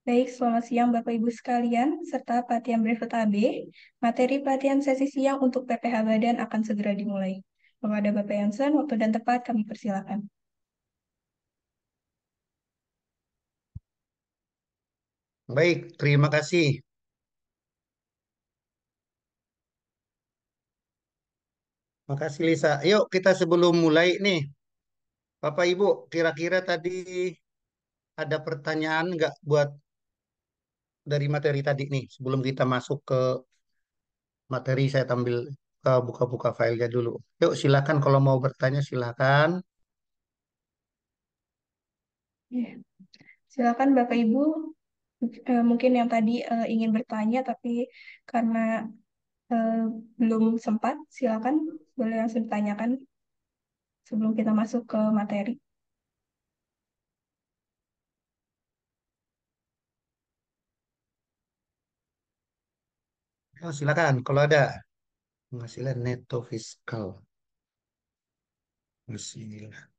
Baik, selamat siang Bapak Ibu sekalian, serta pelatihan Brevet AB. Materi pelatihan sesi siang untuk PPH Badan akan segera dimulai. Kepada Bapak Yansen, waktu dan tempat kami persilakan. Baik, terima kasih. Makasih Lisa. Yuk kita sebelum mulai nih, Bapak Ibu, kira-kira tadi ada pertanyaan nggak buat dari materi tadi nih? Sebelum kita masuk ke materi, saya tampil buka-buka filenya dulu. Yuk silakan kalau mau bertanya silakan. Ya, silakan Bapak Ibu, mungkin yang tadi ingin bertanya, tapi karena eh, belum sempat, silakan boleh langsung ditanyakan sebelum kita masuk ke materi. Oh, silakan kalau ada penghasilan neto fiskal. Bismillah.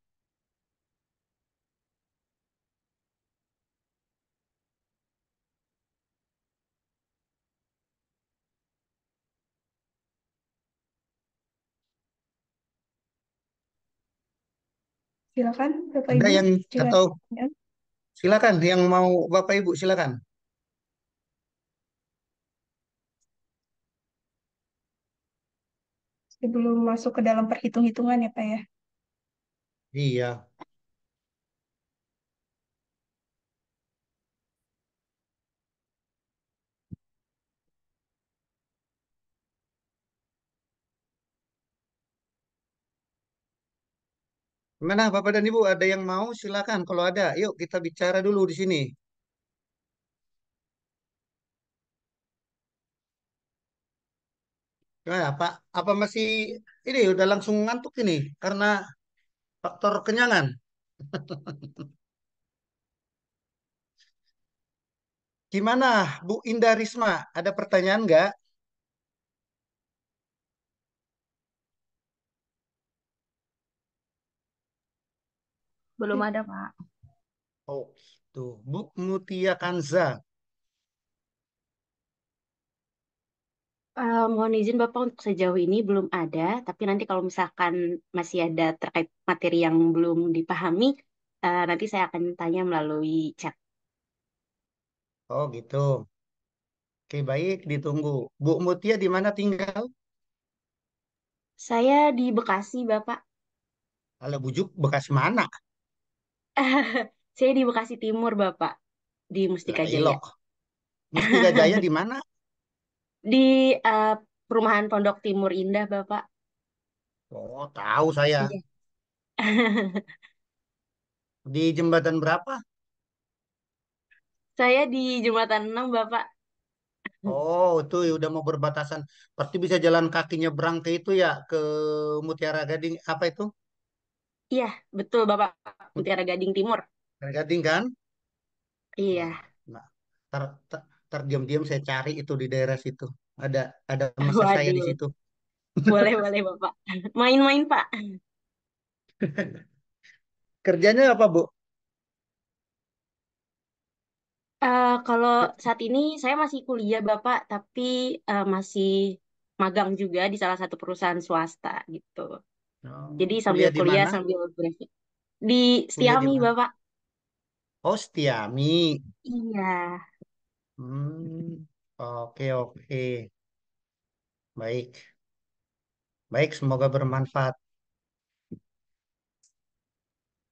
Silakan Bapak Ada Ibu, yang jika ada atau pertanyaan. silakan yang mau Bapak Ibu silakan. Sebelum masuk ke dalam perhitung-hitungan ya Pak ya. Iya. Mana Bapak dan Ibu ada yang mau silakan kalau ada. Yuk kita bicara dulu di sini. Nah, Pak, apa masih ini udah langsung ngantuk ini karena faktor kenyangan? Gimana, Bu Indah Risma? Ada pertanyaan nggak? Belum ada, Pak. Oh, gitu. Bu Mutia Kanza. Mohon izin Bapak untuk sejauh ini belum ada, tapi nanti kalau misalkan masih ada terkait materi yang belum dipahami, nanti saya akan tanya melalui chat. Oh, gitu. Oke, baik, ditunggu. Bu Mutia di mana tinggal? Saya di Bekasi, Bapak. Kalau bujuk bekas mana? Saya di Bekasi Timur, Bapak, di Lah, Mustika Jaya. ilok. Mustika Jaya di mana? Di eh, perumahan Pondok Timur Indah, Bapak. Oh, tahu saya. Iya. Di jembatan berapa? Saya di Jembatan 6, Bapak. Oh, itu ya udah mau berbatasan. Pasti bisa jalan kaki nyebrang ke itu ya, ke Mutiara Gading. Apa itu? Iya, betul, Bapak. Mutiara Gading Timur. Mutiara Gading kan? Nah, Iya. nah, tar, tar diam-diam saya cari itu di daerah situ. Ada ada masa saya di Waduh. situ. Boleh, boleh, Bapak. Main-main, Pak. Kerjanya apa, Bu? Kalau saat ini saya masih kuliah, Bapak, tapi masih magang juga di salah satu perusahaan swasta gitu. Jadi Oh, sambil kuliah di kuliah mana? sambil bekerja. Di Kuliah di Setiami, mana? Bapak. Oh, Setiami. Iya. Oke, oke. Baik. Baik, semoga bermanfaat.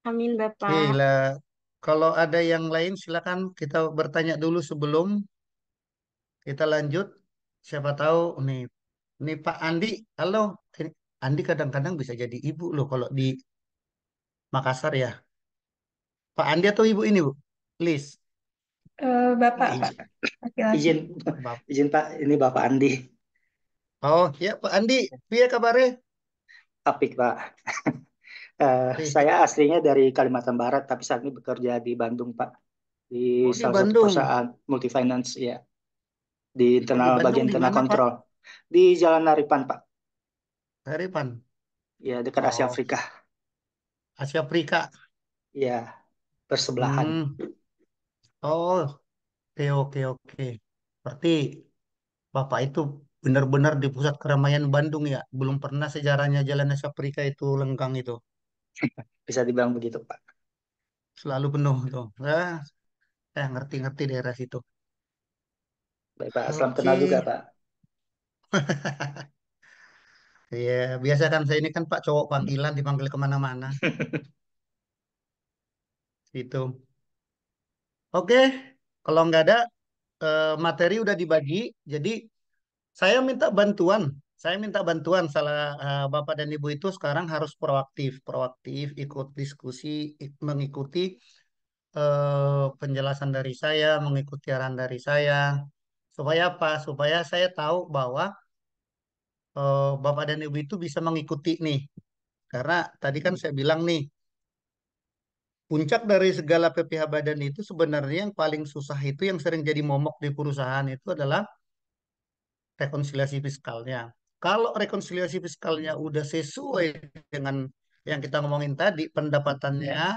Amin, Oke Bapak. lah. Kalau ada yang lain, silakan kita bertanya dulu sebelum kita lanjut. Siapa tahu nih Pak Andi. Halo, Ini Andi kadang-kadang bisa jadi ibu loh kalau di Makassar ya. Pak Andi atau ibu ini, Bu? Liz. Bapak, Pak, Izin, laki-laki. izin, Bap- izin Pak, ini Bapak Andi. Oh, ya Pak Andi. Piye kabarnya? Apik Pak. Wih, Saya aslinya dari Kalimantan Barat, tapi saat ini bekerja di Bandung Pak, di oh di salah satu Bandung. perusahaan multifinance ya, di Oh di internal Bandung bagian di internal mana Pak? kontrol, di Jalan Naripan Pak, Haripan. ya dekat Asia Oh, Afrika, Asia Afrika. ya bersebelahan. Hmm. Oh. Oke, oke, oke. Berarti Bapak itu benar-benar di pusat keramaian Bandung ya. Belum pernah sejarahnya Jalan Asia itu lenggang itu. Bisa dibilang begitu, Pak. Selalu penuh tuh. Saya ngerti-ngerti daerah situ. Baik, Pak. Salam kenal juga, Oke. Pak. Ya, biasa kan saya ini kan Pak cowok panggilan dipanggil kemana-mana. Itu. Oke. Kalau nggak ada materi udah dibagi. Jadi saya minta bantuan. Saya minta bantuan salah Bapak dan Ibu itu sekarang harus proaktif, proaktif ikut diskusi, mengikuti penjelasan dari saya, mengikuti arahan dari saya. Supaya apa? Supaya saya tahu bahwa Bapak dan Ibu itu bisa mengikuti nih. Karena tadi kan saya bilang nih, puncak dari segala PPh badan itu sebenarnya yang paling susah itu yang sering jadi momok di perusahaan itu adalah rekonsiliasi fiskalnya. Kalau rekonsiliasi fiskalnya udah sesuai dengan yang kita ngomongin tadi, pendapatannya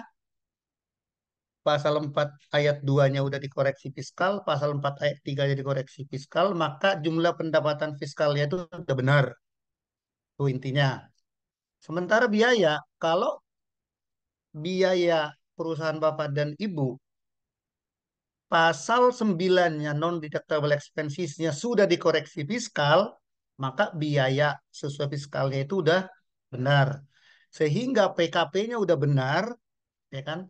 pasal 4 ayat 2-nya udah dikoreksi fiskal, pasal 4 ayat 3-nya dikoreksi fiskal, maka jumlah pendapatan fiskalnya itu udah benar. Itu intinya. Sementara biaya, kalau biaya perusahaan Bapak dan Ibu, pasal 9-nya non-deductible expenses-nya sudah dikoreksi fiskal, maka biaya sesuai fiskalnya itu udah benar. Sehingga PKP-nya udah benar, ya kan?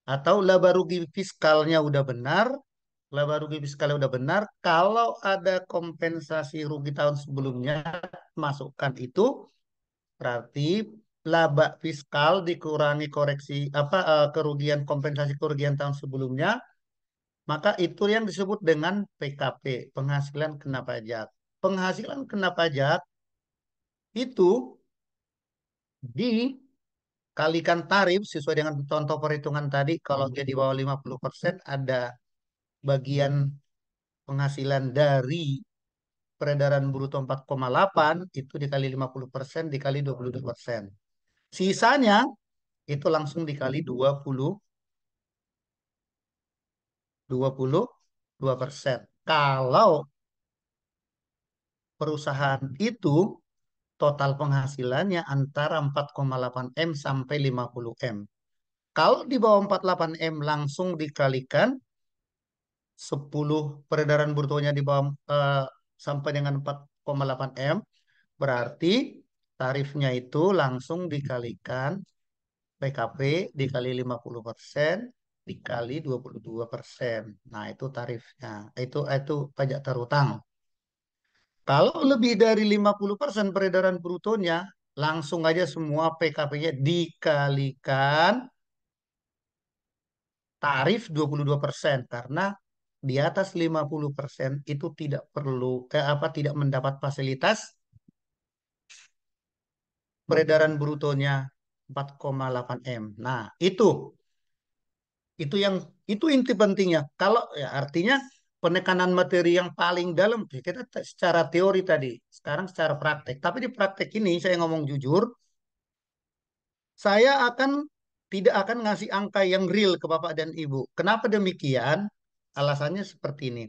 Atau laba rugi fiskalnya udah benar, laba rugi fiskalnya udah benar. Kalau ada kompensasi rugi tahun sebelumnya, masukkan itu berarti laba fiskal dikurangi koreksi apa kerugian kompensasi kerugian tahun sebelumnya, maka itu yang disebut dengan PKP, penghasilan kena pajak. Penghasilan kena pajak itu dikalikan tarif sesuai dengan contoh perhitungan tadi. Kalau dia di bawah 50% ada bagian penghasilan dari peredaran bruto 4,8 itu dikali 50% dikali 22%. Sisanya itu langsung dikali 22%. Kalau perusahaan itu total penghasilannya antara 4,8 M sampai 50 M. Kalau di bawah 48 M langsung dikalikan 10 peredaran brutonya di bawah sampai dengan 4,8 M, berarti tarifnya itu langsung dikalikan PKP dikali 50% dikali 22%. Nah, itu tarifnya. Itu pajak terutang. Kalau lebih dari 50% peredaran brutonya, langsung aja semua PKP-nya dikalikan tarif 22% karena di atas 50% itu tidak perlu tidak mendapat fasilitas peredaran brutonya 4,8 M. Nah, itu yang itu inti pentingnya. Kalau ya artinya penekanan materi yang paling dalam kita secara teori tadi, sekarang secara praktek. Tapi di praktek ini saya ngomong jujur, saya tidak akan ngasih angka yang real ke Bapak dan Ibu. Kenapa demikian? Alasannya seperti ini.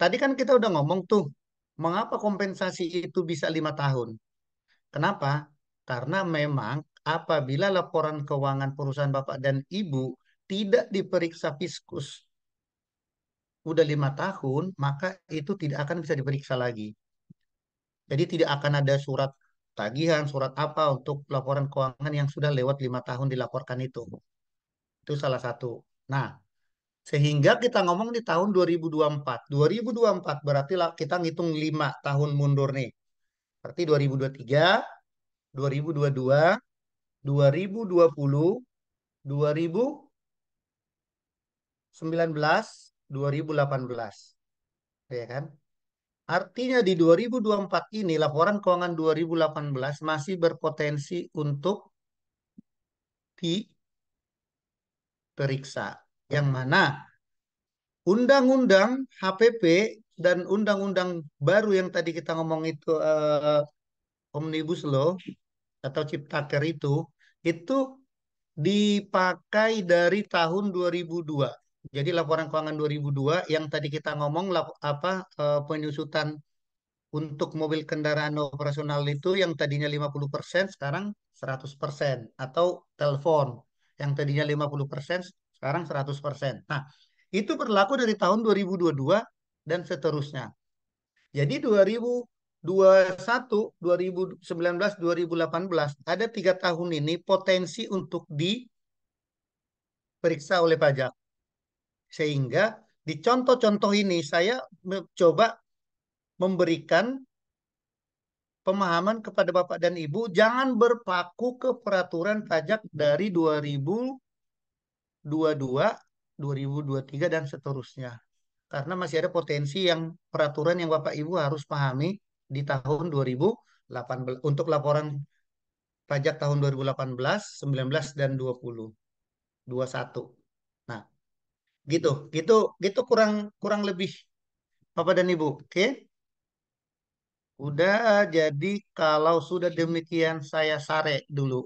Tadi kan kita udah ngomong tuh, mengapa kompensasi itu bisa 5 tahun? Kenapa? Karena memang apabila laporan keuangan perusahaan Bapak dan Ibu tidak diperiksa fiskus udah 5 tahun, maka itu tidak akan bisa diperiksa lagi. Jadi tidak akan ada surat tagihan, surat apa untuk laporan keuangan yang sudah lewat 5 tahun dilaporkan itu. Itu salah satu. Nah, sehingga kita ngomong di tahun 2024. 2024 berarti kita ngitung 5 tahun mundur nih. Berarti 2023, 2022, 2020, 2019, 2018. Ya kan? Artinya di 2024 ini laporan keuangan 2018 masih berpotensi untuk diperiksa. Yang mana Undang-Undang HPP dan Undang-Undang baru yang tadi kita ngomong itu Omnibus Law atau Ciptaker itu dipakai dari tahun 2002. Jadi laporan keuangan 2002 yang tadi kita ngomong penyusutan untuk mobil kendaraan operasional itu yang tadinya 50% sekarang 100%, atau telepon yang tadinya 50% sekarang 100%. Nah, itu berlaku dari tahun 2022 dan seterusnya. Jadi 2021, 2019, 2018 ada 3 tahun ini potensi untuk diperiksa oleh pajak. Sehingga di contoh-contoh ini saya coba memberikan pemahaman kepada Bapak dan Ibu, jangan berpaku ke peraturan pajak dari 2022, 2023, dan seterusnya. Karena masih ada potensi yang peraturan yang Bapak Ibu harus pahami di tahun 2018 untuk laporan pajak tahun 2018, 19, dan 20, 21. Nah, gitu, gitu, gitu kurang kurang lebih Bapak dan Ibu. Oke? Udah, jadi kalau sudah demikian saya sare dulu.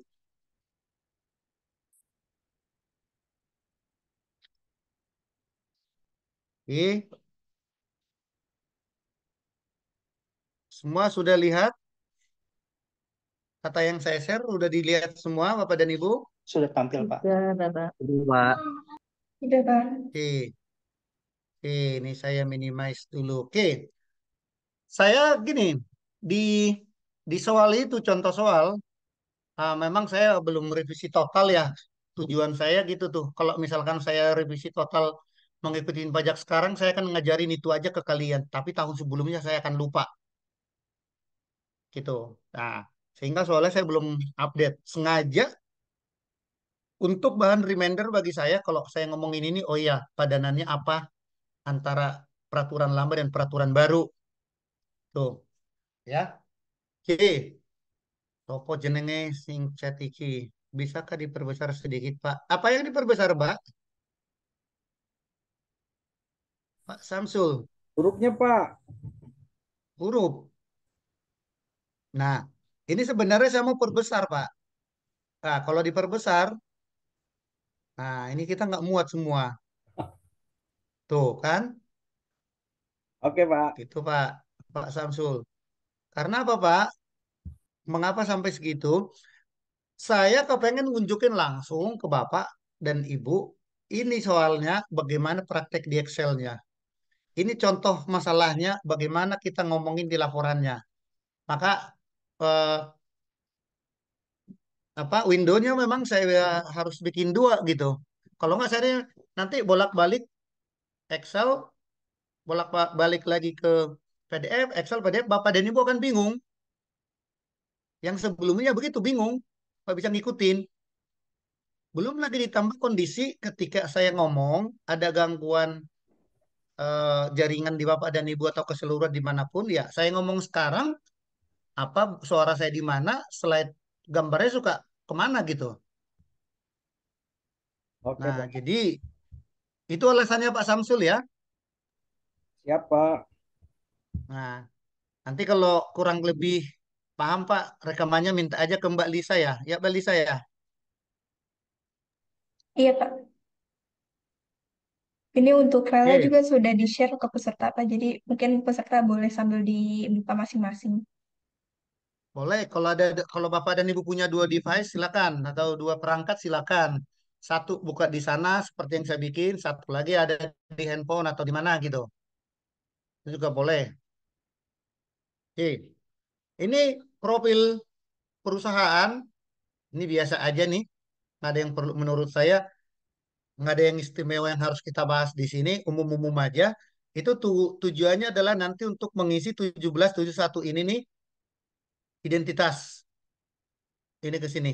Oke, semua sudah lihat kata yang saya share, udah dilihat semua Bapak dan Ibu? Sudah tampil, Pak. Sudah, Bapak. Sudah, Pak. Udah, Pak. Oke, oke, ini saya minimize dulu. Oke, saya gini, di di soal itu, contoh soal, memang saya belum revisi total ya. Tujuan saya gitu tuh. Kalau misalkan saya revisi total mengikuti pajak sekarang, saya akan ngajarin itu aja ke kalian. Tapi tahun sebelumnya saya akan lupa gitu. Nah, sehingga soalnya saya belum update. Sengaja untuk bahan reminder bagi saya kalau saya ngomongin ini, oh iya, padanannya apa antara peraturan lama dan peraturan baru. Tuh, ya. Oke, topo jenenge sing chat iki. Bisakah diperbesar sedikit, Pak? Apa yang diperbesar, Pak? Pak Samsul, Hurufnya Pak. huruf. Nah, ini sebenarnya saya mau perbesar, Pak. Nah, kalau diperbesar, nah ini kita nggak muat semua. Tuh, kan? Oke Pak. Gitu, Pak. Pak Samsul. Karena apa, Pak? Mengapa sampai segitu? Saya kepengen nunjukin langsung ke Bapak dan Ibu, ini soalnya bagaimana praktek di Excel-nya. Ini contoh masalahnya bagaimana kita ngomongin di laporannya. Maka eh, window-nya memang saya harus bikin dua gitu. Kalau nggak saya nanti bolak-balik Excel, bolak-balik lagi ke PDF, Excel, PDF, Bapak dan Ibu akan bingung. Yang sebelumnya begitu bingung, nggak bisa ngikutin. Belum lagi ditambah kondisi ketika saya ngomong, ada gangguan jaringan di Bapak dan Ibu atau keseluruhan dimanapun, ya saya ngomong sekarang, apa suara saya di mana, slide gambarnya suka kemana gitu. Oke Nah, Pak. jadi itu alasannya Pak Samsul ya. Siap Pak. Nah, nanti kalau kurang lebih paham Pak, rekamannya minta aja ke Mbak Lisa ya. Ya Mbak Lisa ya. Iya, Pak. Ini untuk file Oke, juga sudah di-share ke peserta, Pak. Jadi mungkin peserta boleh sambil dibuka masing-masing. boleh. Kalau Bapak dan Ibu punya dua device silakan, atau dua perangkat silakan. Satu buka di sana seperti yang saya bikin, satu lagi ada di handphone atau di mana gitu. Itu juga boleh. Oke, ini profil perusahaan, ini biasa aja nih. Nggak ada yang perlu menurut saya, nggak ada yang istimewa yang harus kita bahas di sini, umum-umum aja. Itu tujuannya adalah nanti untuk mengisi 1771 ini nih, identitas ini ke sini.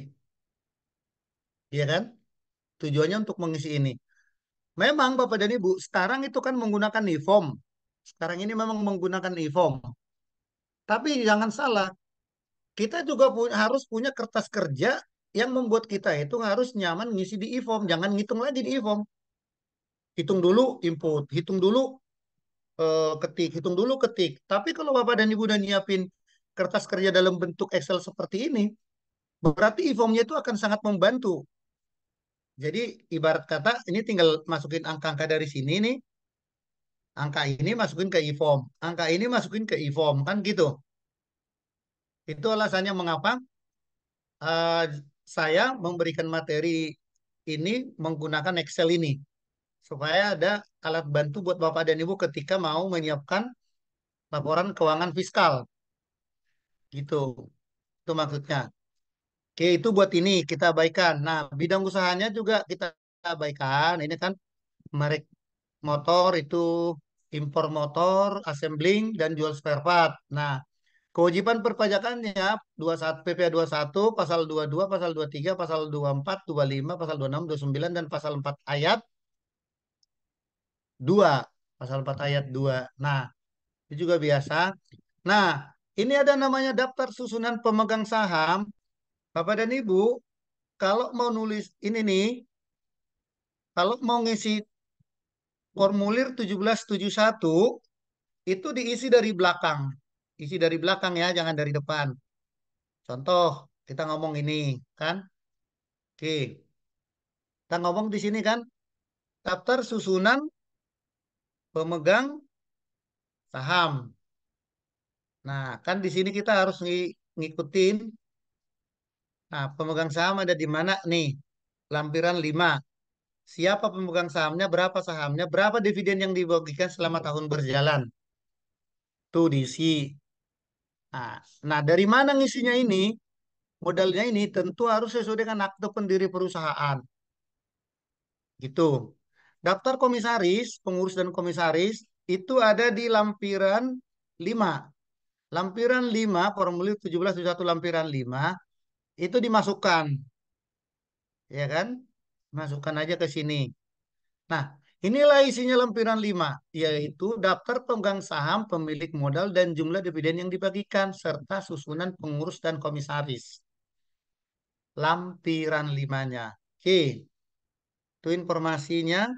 Iya kan? Tujuannya untuk mengisi ini. Memang Bapak dan Ibu, sekarang itu kan menggunakan e-form. Sekarang ini memang menggunakan e-form. Tapi jangan salah, kita juga harus punya kertas kerja yang membuat kita itu harus nyaman ngisi di e-form. Jangan ngitung lagi di e-form. Hitung dulu input, hitung dulu ketik, hitung dulu ketik. Tapi kalau Bapak dan Ibu udah nyiapin kertas kerja dalam bentuk Excel seperti ini, berarti e-formnya itu akan sangat membantu. Jadi ibarat kata ini tinggal masukin angka-angka dari sini nih. Angka ini masukin ke e-form. Angka ini masukin ke e-form. Kan gitu. Itu alasannya mengapa eh, saya memberikan materi ini menggunakan Excel ini. Supaya ada alat bantu buat Bapak dan Ibu ketika mau menyiapkan laporan keuangan fiskal. Gitu. Itu maksudnya. Oke, itu buat ini kita abaikan. Nah, bidang usahanya juga kita abaikan. Ini kan merek motor itu impor motor, assembling dan jual spare part. Nah, kewajiban perpajakannya 21 PPh 21, pasal 22, pasal 23, pasal 24, 25, pasal 26, 29 dan pasal 4 ayat 2. Pasal 4 ayat 2. Nah, itu juga biasa. Nah, ini ada namanya daftar susunan pemegang saham. Bapak dan Ibu, kalau mau nulis ini nih, kalau mau ngisi formulir 1771 itu diisi dari belakang. Isi dari belakang ya, jangan dari depan. Contoh, kita ngomong ini kan. Oke, kita ngomong di sini kan daftar susunan pemegang saham. Nah, kan di sini kita harus ngikutin. Nah, pemegang saham ada di mana nih? Lampiran 5. Siapa pemegang sahamnya, berapa sahamnya, berapa dividen yang dibagikan selama tahun berjalan. Tuh diisi. Nah, dari mana ngisinya ini? Modalnya ini tentu harus sesuai dengan akte pendiri perusahaan. Gitu. Daftar komisaris, pengurus dan komisaris itu ada di lampiran 5. Lampiran 5, formulir 1771 lampiran 5 itu dimasukkan, ya kan? Masukkan aja ke sini. Nah, inilah isinya lampiran 5, yaitu daftar pemegang saham, pemilik modal, dan jumlah dividen yang dibagikan, serta susunan pengurus dan komisaris. Lampiran 5-nya. Oke, itu informasinya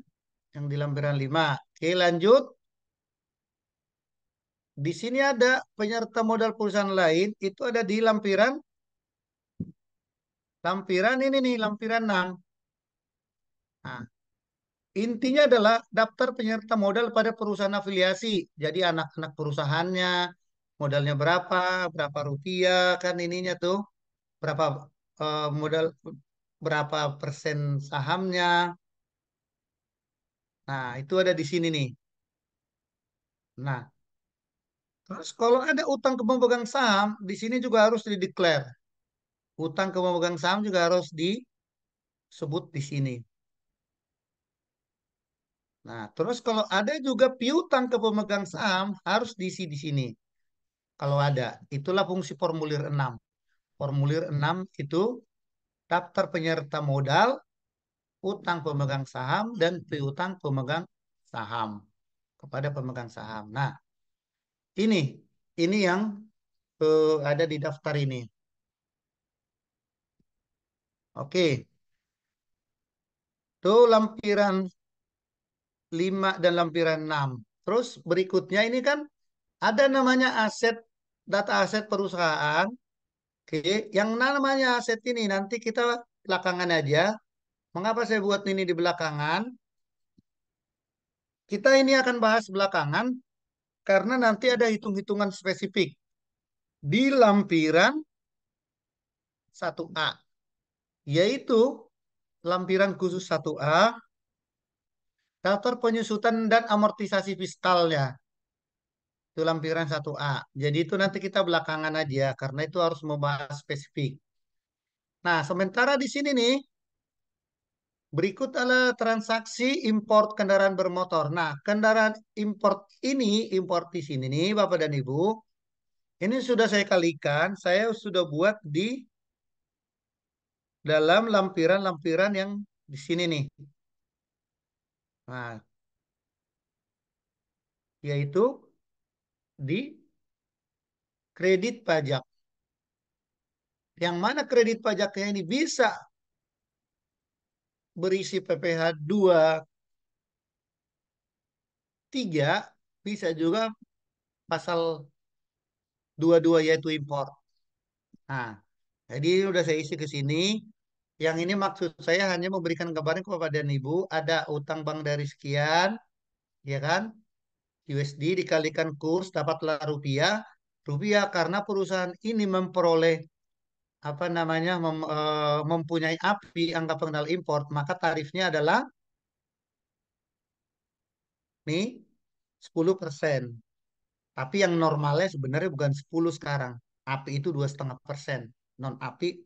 yang di lampiran 5. Oke, lanjut. Di sini ada penyerta modal perusahaan lain, itu ada di lampiran lampiran ini nih, lampiran 6. Nah, intinya adalah daftar penyerta modal pada perusahaan afiliasi. Jadi anak-anak perusahaannya, modalnya berapa, berapa rupiah, kan ininya tuh, berapa modal, berapa persen sahamnya. Nah, itu ada di sini nih. Nah, terus kalau ada utang ke pemegang saham, di sini juga harus dideklar. Utang ke pemegang saham juga harus disebut di sini. Nah, terus kalau ada juga piutang ke pemegang saham harus diisi di sini. Kalau ada, itulah fungsi formulir 6. Formulir 6 itu daftar penyerta modal, utang pemegang saham, dan piutang pemegang saham kepada pemegang saham. Nah, ini ini yang ada di daftar ini. Oke, itu lampiran 5 dan lampiran 6. Terus berikutnya ini kan ada namanya aset, data aset perusahaan. Oke, yang namanya aset ini nanti kita belakangan aja. Mengapa saya buat ini di belakangan? Kita ini akan bahas belakangan karena nanti ada hitung-hitungan spesifik di lampiran 1A, yaitu lampiran khusus 1A, daftar penyusutan dan amortisasi fiskalnya. Itu lampiran 1A. Jadi itu nanti kita belakangan aja karena itu harus membahas spesifik. Nah, sementara di sini nih berikut adalah transaksi import kendaraan bermotor. Nah, kendaraan import ini, import di sini nih, Bapak dan Ibu, ini sudah saya kalikan, saya sudah buat di dalam lampiran-lampiran yang di sini nih. Nah, yaitu di kredit pajak. Yang mana kredit pajaknya ini bisa berisi PPh 2, 3, bisa juga pasal 22 yaitu impor. Nah, jadi udah saya isi ke sini. Yang ini maksud saya hanya memberikan gambaran kepada Ibu, ada utang bank dari sekian, ya kan? USD dikalikan kurs dapatlah rupiah. Rupiah karena perusahaan ini memperoleh apa namanya mempunyai API angka pengenal import, maka tarifnya adalah nih 10%. Tapi yang normalnya sebenarnya bukan 10 sekarang. API itu 2,5%, non API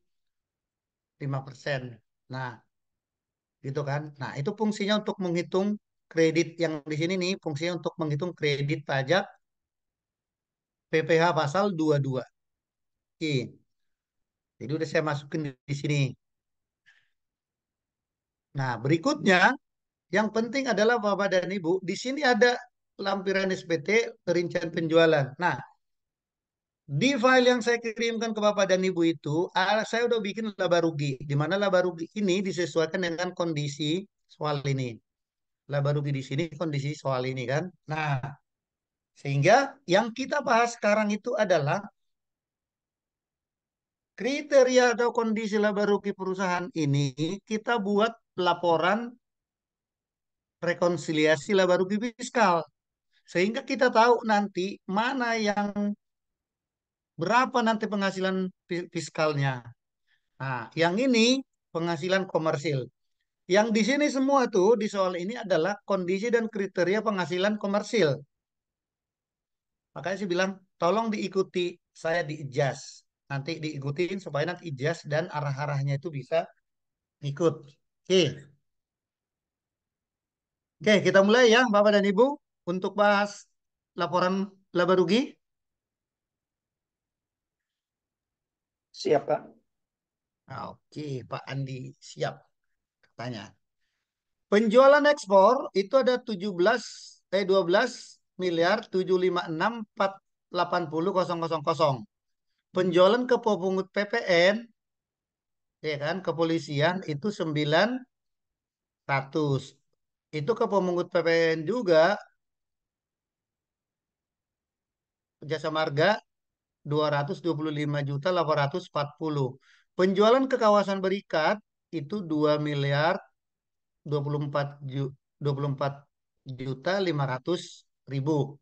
5%. Nah, gitu kan. Nah, itu fungsinya untuk menghitung kredit yang di sini nih, fungsinya untuk menghitung kredit pajak PPh pasal 22. Oke. Jadi udah saya masukin di sini. Nah, berikutnya yang penting adalah Bapak dan Ibu, di sini ada lampiran SPT rincian penjualan. Nah, di file yang saya kirimkan ke Bapak dan Ibu itu, saya udah bikin laba rugi. Di mana laba rugi ini disesuaikan dengan kondisi soal ini. Laba rugi di sini kondisi soal ini kan. Nah, sehingga yang kita bahas sekarang itu adalah kriteria atau kondisi laba rugi perusahaan ini kita buat laporan rekonsiliasi laba rugi fiskal. Sehingga kita tahu nanti mana yang berapa nanti penghasilan fiskalnya. Nah, yang ini penghasilan komersil. Yang di sini semua tuh di soal ini adalah kondisi dan kriteria penghasilan komersil. Makanya saya bilang tolong diikuti saya di adjust. Nanti diikutin supaya nanti adjust dan arah-arahnya itu bisa ikut. Oke. Oke, kita mulai ya Bapak dan Ibu untuk bahas laporan laba rugi. Siap, Pak. Nah, oke, Pak Andi siap katanya. Penjualan ekspor itu ada 12 miliar 756.480.000. Penjualan ke pemungut PPN ya kan kepolisian itu 900. Itu ke pemungut PPN juga Jasa Marga 225.840. Penjualan ke kawasan berikat itu 2.024.500.000.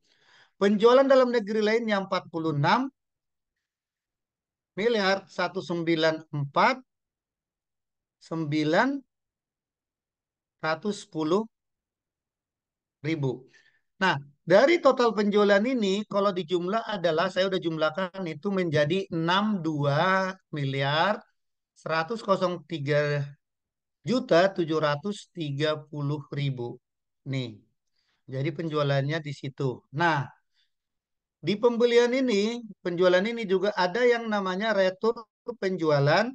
Penjualan dalam negeri lainnya 46.194.910.000. Nah, dari total penjualan ini, kalau dijumlah adalah, saya udah jumlahkan itu menjadi 62 miliar 103.730.000. Nih, jadi penjualannya di situ. Nah, di pembelian ini, penjualan ini juga ada yang namanya retur penjualan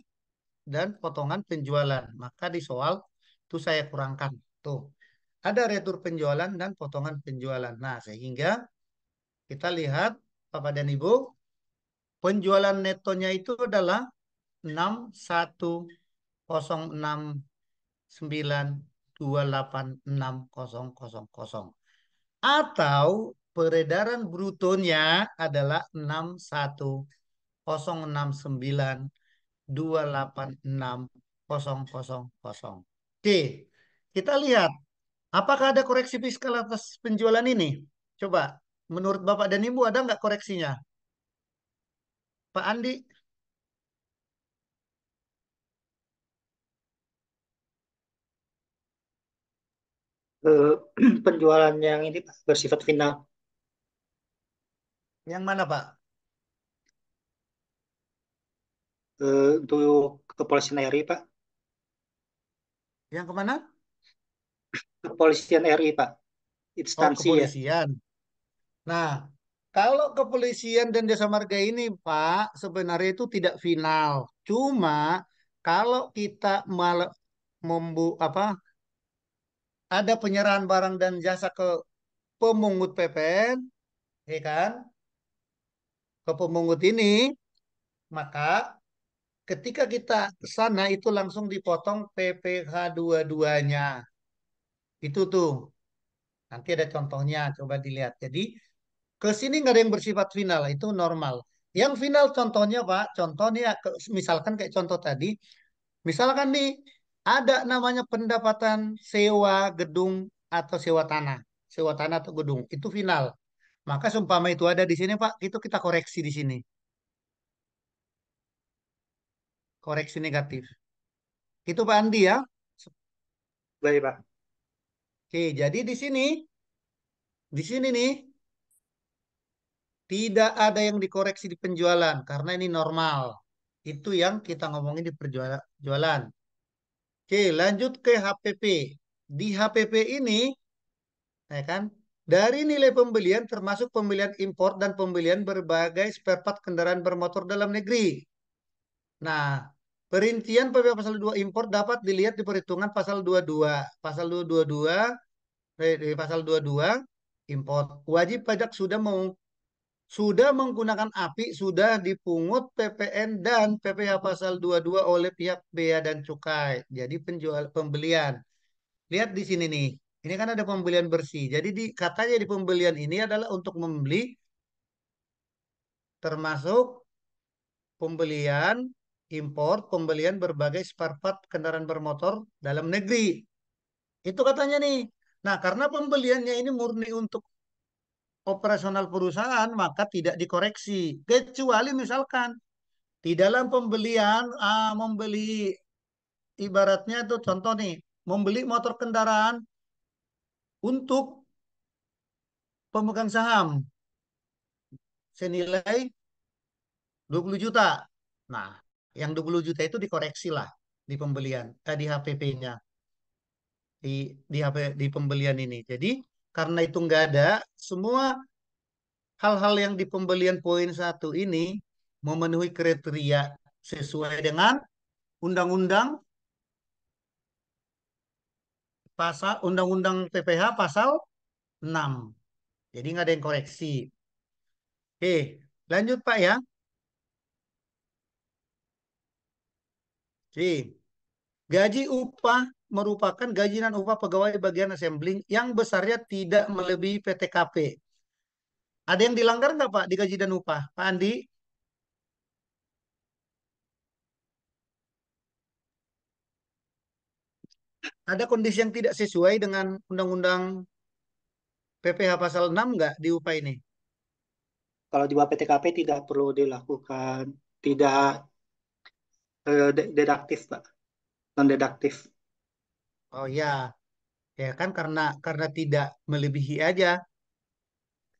dan potongan penjualan. Maka di soal itu saya kurangkan. Tuh, ada retur penjualan dan potongan penjualan. Nah, sehingga kita lihat Bapak dan Ibu, penjualan netonya itu adalah 61.069.28.6000 atau peredaran brutonya adalah 61.069.28.6000. Oke, kita lihat apakah ada koreksi fiskal atas penjualan ini? Coba, menurut Bapak dan Ibu ada nggak koreksinya? Pak Andi, Eh, penjualan yang ini Pak, bersifat final. yang mana Pak? Untuk kepolisian RI, Pak. Yang kemana? Kepolisian RI, Pak. Oh, Instansi ya. kepolisian. Nah, kalau kepolisian dan jasa marga ini, Pak, sebenarnya itu tidak final. Cuma kalau kita malah apa ada penyerahan barang dan jasa ke pemungut PPN, ya kan? Ke pemungut ini, maka ketika kita ke sana itu langsung dipotong PPh 22-nya. Itu tuh. Nanti ada contohnya, coba dilihat. Jadi ke sini nggak ada yang bersifat final, itu normal. Yang final contohnya Pak, contohnya misalkan kayak contoh tadi, Misalkan nih, ada namanya pendapatan sewa gedung atau sewa tanah. Sewa tanah atau gedung, itu final. Maka seumpama itu ada di sini, Pak, itu kita koreksi di sini. Koreksi negatif. Itu Pak Andi ya. Baik, Pak. Oke, jadi di sini nih, tidak ada yang dikoreksi di penjualan karena ini normal. Itu yang kita ngomongin di perjualan. Oke, lanjut ke HPP. Di HPP ini, ya kan, dari nilai pembelian termasuk pembelian impor dan pembelian berbagai spare part kendaraan bermotor dalam negeri. Nah, perincian PPh pasal 2 impor dapat dilihat di perhitungan pasal 22. Pasal 222, di pasal 22 impor. Wajib pajak sudah menggunakan API, sudah dipungut PPN dan PPh pasal 22 oleh pihak bea dan cukai. Jadi pembelian. Lihat di sini nih. Ini kan ada pembelian bersih. Jadi katanya di pembelian ini adalah untuk membeli termasuk pembelian impor, pembelian berbagai spare part kendaraan bermotor dalam negeri. Itu katanya nih. Nah, karena pembeliannya ini murni untuk operasional perusahaan, maka tidak dikoreksi. Kecuali misalkan di dalam pembelian, membeli ibaratnya itu contoh nih, membeli motor kendaraan untuk pemegang saham senilai 20 juta. Nah, yang 20 juta itu dikoreksi lah di pembelian, di HPP-nya, di pembelian ini. Jadi, karena itu nggak ada, semua hal-hal yang di pembelian poin satu ini memenuhi kriteria sesuai dengan undang-undang undang-undang PPh pasal 6. Jadi nggak ada yang koreksi. Oke, lanjut Pak ya. Oke. Gaji upah merupakan gaji dan upah pegawai bagian assembling yang besarnya tidak melebihi PTKP. Ada yang dilanggar nggak Pak di gaji dan upah? Pak Andi, ada kondisi yang tidak sesuai dengan undang-undang PPh pasal 6 nggak di upah ini? Kalau di bawah PTKP tidak perlu dilakukan, tidak dedaktif, Pak. Non-dedaktif. Oh ya, ya kan karena tidak melebihi aja.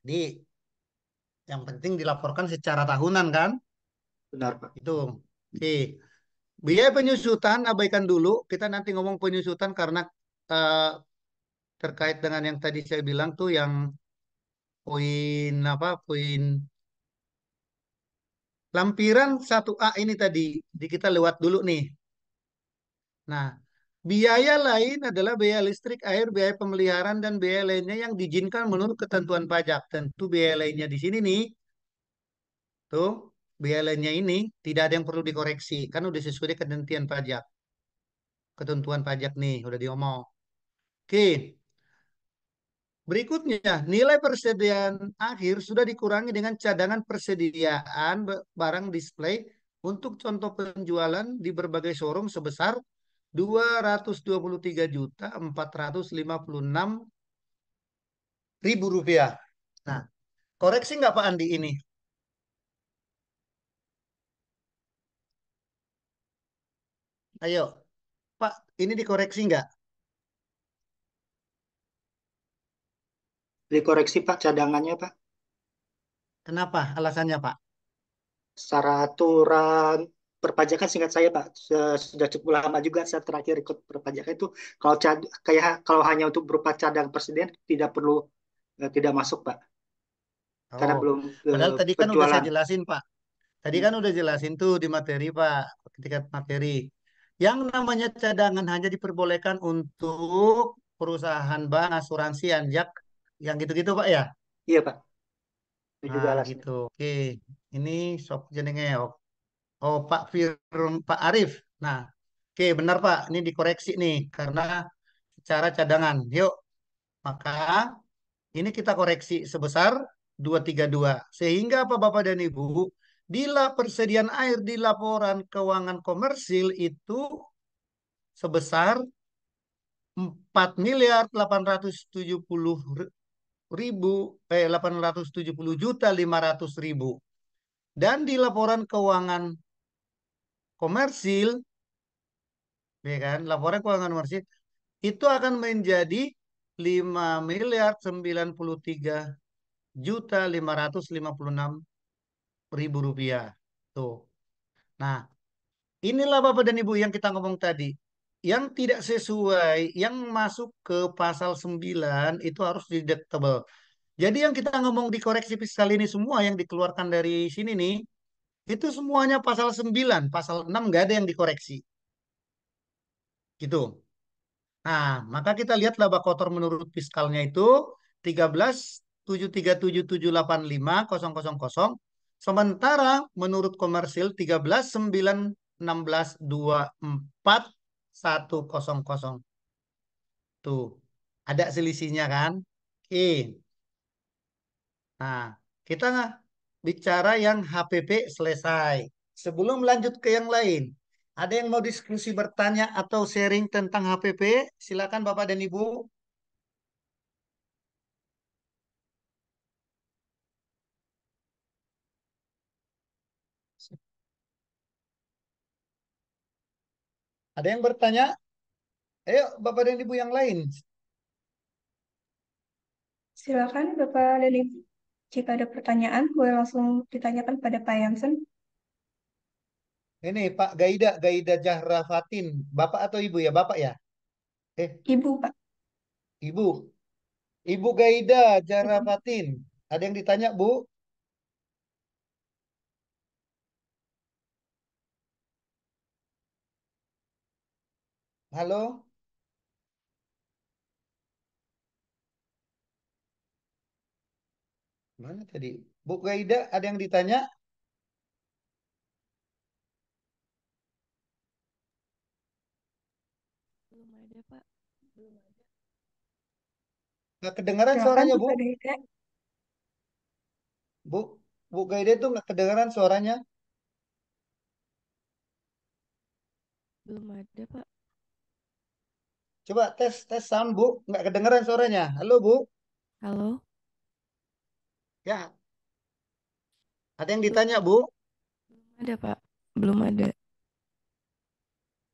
Jadi yang penting dilaporkan secara tahunan kan? Benar, Pak. Itu. Oke. Biaya penyusutan abaikan dulu. Kita nanti ngomong penyusutan karena eh, terkait dengan yang tadi saya bilang tuh yang poin apa? Poin lampiran 1A ini tadi. Kita lewat dulu nih. Nah, biaya lain adalah biaya listrik, air, biaya pemeliharaan dan biaya lainnya yang diizinkan menurut ketentuan pajak. Tentu biaya lainnya di sini nih, tuh biaya lainnya ini tidak ada yang perlu dikoreksi, kan udah sesuai dengan ketentuan pajak. Ketentuan pajak nih udah diomong. Oke, berikutnya nilai persediaan akhir sudah dikurangi dengan cadangan persediaan barang display untuk contoh penjualan di berbagai showroom sebesar 223.456.000 rupiah. Nah, koreksi nggak Pak Andi ini? Ayo, Pak, ini dikoreksi nggak? Dikoreksi, Pak, cadangannya, Pak. Kenapa? Alasannya Pak? Secara aturan perpajakan, singkat saya, Pak, sudah cukup lama juga saya terakhir ikut perpajakan itu, kayak kalau hanya untuk berupa cadang persediaan tidak perlu, tidak masuk, Pak, karena Oh, belum padahal tadi kan udah saya penjualan. jelasin Pak. Tadi Hmm. kan udah jelasin tuh di materi Pak, ketika materi. Yang namanya cadangan hanya diperbolehkan untuk perusahaan bank, asuransi, anjak, yang gitu-gitu Pak ya? Iya, Pak, itu juga Nah alasnya. gitu. Oke, ini sok jenenge. Oh Pak Pak Arif. Nah, oke benar Pak. Ini dikoreksi nih karena cara cadangan. Yuk, maka ini kita koreksi sebesar 232. Sehingga apa Bapak dan Ibu, persediaan air di laporan keuangan komersil itu sebesar 8.870.500.000. Dan di laporan keuangan komersil, ya kan, laporan keuangan komersil itu akan menjadi 5.093.556.000 rupiah. Tuh. Nah, inilah Bapak dan Ibu yang kita ngomong tadi. Yang tidak sesuai, yang masuk ke pasal 9 itu harus deductible. Jadi yang kita ngomong di koreksi fiskal ini semua yang dikeluarkan dari sini nih, itu semuanya pasal 9, pasal 6 nggak ada yang dikoreksi. Gitu. Nah, maka kita lihat laba kotor menurut fiskalnya itu 13.737.785.000, sementara menurut komersil 13.916.24.100. Tuh, ada selisihnya kan? Oke. Nah, kita bicara yang HPP selesai. Sebelum lanjut ke yang lain, ada yang mau diskusi bertanya atau sharing tentang HPP? Silakan Bapak dan Ibu. Ada yang bertanya? Ayo, Bapak dan Ibu yang lain. Silakan Bapak dan Ibu. Jika ada pertanyaan, boleh langsung ditanyakan pada Pak Yansen. Ini Pak Gaida, Gaida Zahra Fatin. Bapak atau Ibu ya? Bapak ya? Eh, Ibu, Pak. Ibu. Ibu Gaida Zahra Fatin. Ada yang ditanya, Bu? Halo? Mana tadi? Bu Gaida, ada yang ditanya? Belum ada, Pak. Belum ada. Nggak kedengaran Silakan suaranya, Bu? Bapak Daida. Bu, Bu Gaida itu nggak kedengaran suaranya. Belum ada, Pak. Coba tes tes sound, Bu. Nggak kedengaran suaranya. Halo, Bu. Halo? Ya, ada yang Belum ditanya, Bu. ada, Pak. Belum ada.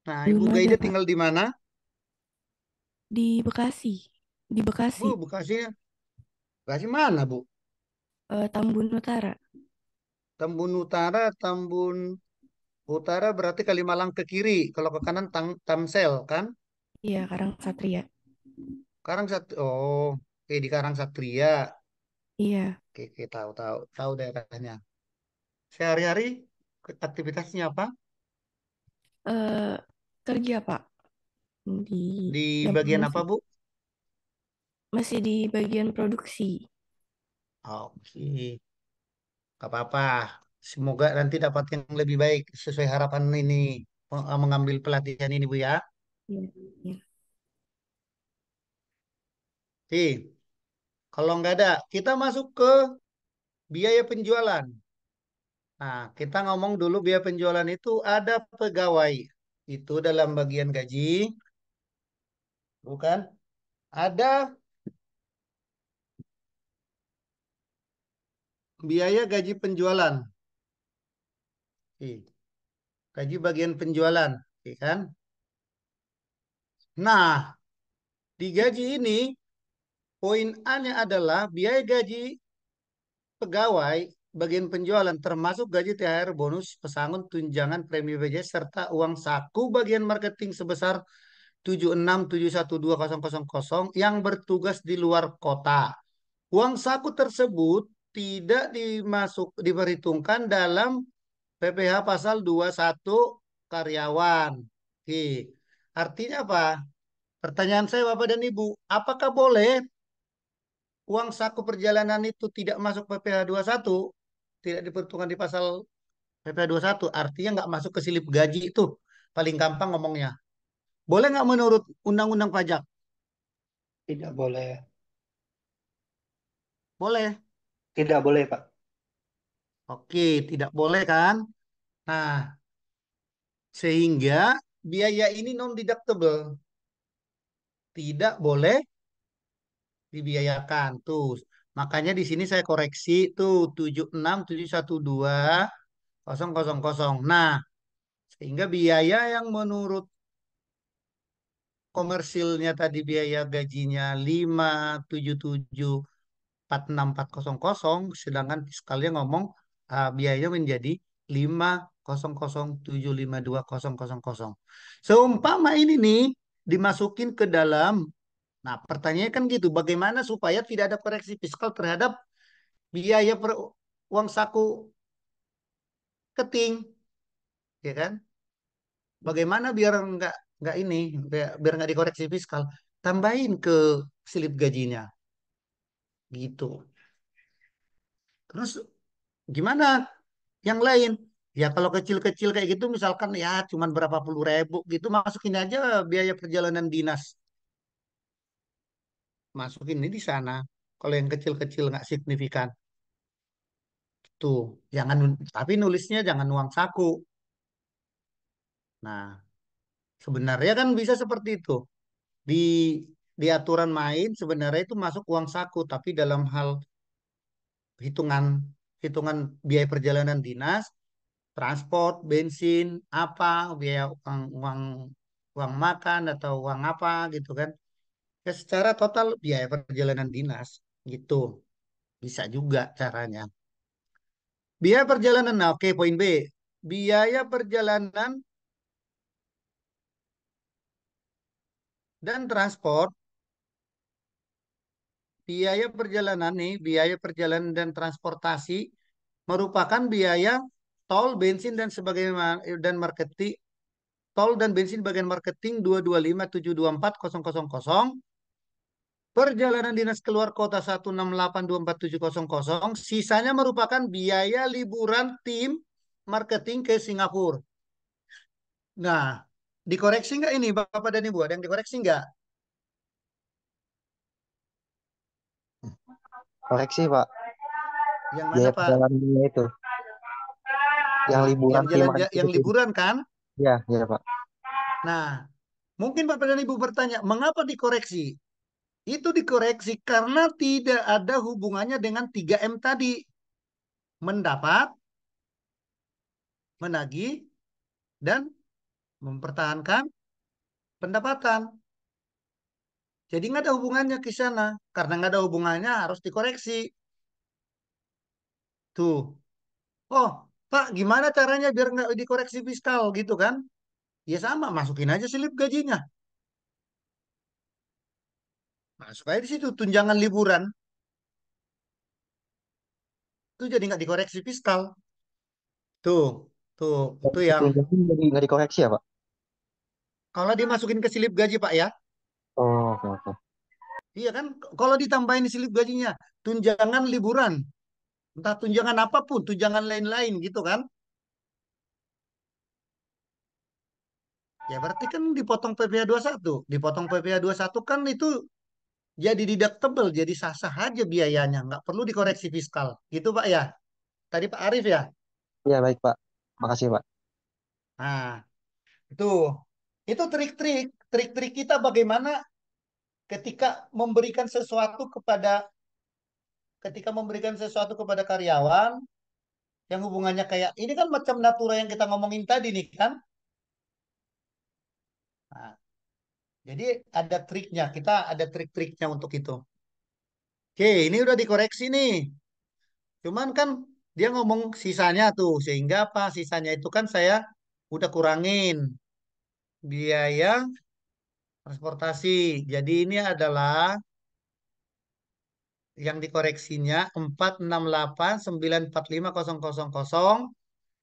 Nah, Ibu Belum ada, Gaida Pak. tinggal di mana? Di Bekasi. Di Bu, Bekasi. Bekasi. Bekasi mana, Bu? Tambun Utara. Tambun Utara, Tambun Utara berarti Kalimalang ke kiri. Kalau ke kanan Tamsel, kan? Iya, Karang Satria. Karang Oh, oke di Karang Satria. Iya. Oke, oke, tahu tahu tahu daerahnya. Sehari-hari aktivitasnya apa? Eh, Kerja, Pak. Di Di yang bagian apa, masih Bu? masih di bagian produksi. Oke, gak apa-apa. Semoga nanti dapat yang lebih baik sesuai harapan ini mengambil pelatihan ini, Bu ya. Iya. Iya. Oke, kalau nggak ada, kita masuk ke biaya penjualan. Nah, kita ngomong dulu biaya penjualan itu ada pegawai. Itu dalam bagian gaji, bukan? Ada biaya gaji penjualan. Oke, gaji bagian penjualan, oke kan? Nah, di gaji ini poin A-nya adalah biaya gaji pegawai bagian penjualan termasuk gaji THR, bonus, pesangon, tunjangan, premi BPJS serta uang saku bagian marketing sebesar 76.712.000 yang bertugas di luar kota. Uang saku tersebut tidak diperhitungkan dalam PPh pasal 21 karyawan. Oke. Artinya apa? Pertanyaan saya Bapak dan Ibu, apakah boleh uang saku perjalanan itu tidak masuk PPh 21? Tidak diperhitungkan di pasal PPh 21, artinya nggak masuk ke silip gaji itu. Paling gampang ngomongnya. Boleh nggak menurut Undang-Undang Pajak? Tidak boleh. Boleh. Tidak boleh, Pak. Oke, tidak boleh kan? Nah, sehingga biaya ini non deductible, tidak boleh dibiayakan. Tuh, makanya di sini saya koreksi tuh 76.712.000. Nah, sehingga biaya yang menurut komersilnya tadi biaya gajinya 577.46400, sedangkan fiskalnya ngomong biayanya menjadi 500.752.000. Seumpama ini nih dimasukin ke dalam. Nah, pertanyaannya kan gitu, bagaimana supaya tidak ada koreksi fiskal terhadap biaya uang saku keting, ya kan? Bagaimana biar nggak ini, biar nggak dikoreksi fiskal, tambahin ke slip gajinya, gitu. Terus gimana yang lain? Ya kalau kecil-kecil kayak gitu, misalkan ya cuman berapa puluh ribu gitu, masukin aja biaya perjalanan dinas, masukin ini di sana. Kalau yang kecil-kecil nggak signifikan, tuh jangan, tapi nulisnya jangan uang saku. Nah, sebenarnya kan bisa seperti itu. Di di aturan main sebenarnya itu masuk uang saku, tapi dalam hal hitungan hitungan biaya perjalanan dinas, transport, bensin, apa, biaya uang uang uang makan atau uang apa gitu kan. Ya secara total biaya perjalanan dinas gitu. Bisa juga caranya. Biaya perjalanan, nah oke poin B. Biaya perjalanan dan transport, biaya perjalanan dan transportasi merupakan biaya tol, bensin dan sebagainya dan marketing, tol dan bensin bagian marketing 225.724.000. Perjalanan dinas keluar kota 168.247.000. Sisanya merupakan biaya liburan tim marketing ke Singapura. Nah, dikoreksi nggak ini Bapak dan Ibu? Ada yang dikoreksi nggak? Koreksi, Pak. Yang mana Biaya Pak? perjalanannya itu. Yang liburan Yang tim jalan yang itu. liburan kan? Ya, ya, Pak. Nah, mungkin Bapak dan Ibu bertanya, mengapa dikoreksi? Itu dikoreksi karena tidak ada hubungannya dengan 3M tadi. Mendapat, menagih, dan mempertahankan pendapatan. Jadi nggak ada hubungannya ke sana. Karena nggak ada hubungannya harus dikoreksi. Tuh. Oh, Pak, gimana caranya biar nggak dikoreksi fiskal gitu kan? Ya sama, masukin aja slip gajinya. Masuk aja di situ, tunjangan liburan. Itu jadi nggak dikoreksi fiskal. Tuh, tuh, itu yang Tunjangan nggak dikoreksi ya, Pak? kalau dimasukin ke slip gaji Pak ya. Oh, oke, oke. Iya kan, kalau ditambahin di slip gajinya, tunjangan liburan, entah tunjangan apapun, tunjangan lain-lain gitu kan. Ya berarti kan dipotong PPh satu, dipotong PPh satu kan itu jadi deductible, jadi sah-sah aja biayanya, nggak perlu dikoreksi fiskal. Gitu Pak ya. Tadi Pak Arif ya. Ya, baik, Pak. Makasih, Pak. Nah, itu itu trik-trik kita bagaimana ketika memberikan sesuatu kepada karyawan yang hubungannya kayak ini kan macam natura yang kita ngomongin tadi nih kan. Nah, jadi ada triknya, kita ada trik-triknya untuk itu. Oke, ini udah dikoreksi nih. Cuman kan dia ngomong sisanya tuh, sehingga apa? Sisanya itu kan saya udah kurangin biaya transportasi. Jadi ini adalah yang dikoreksinya 468.945.000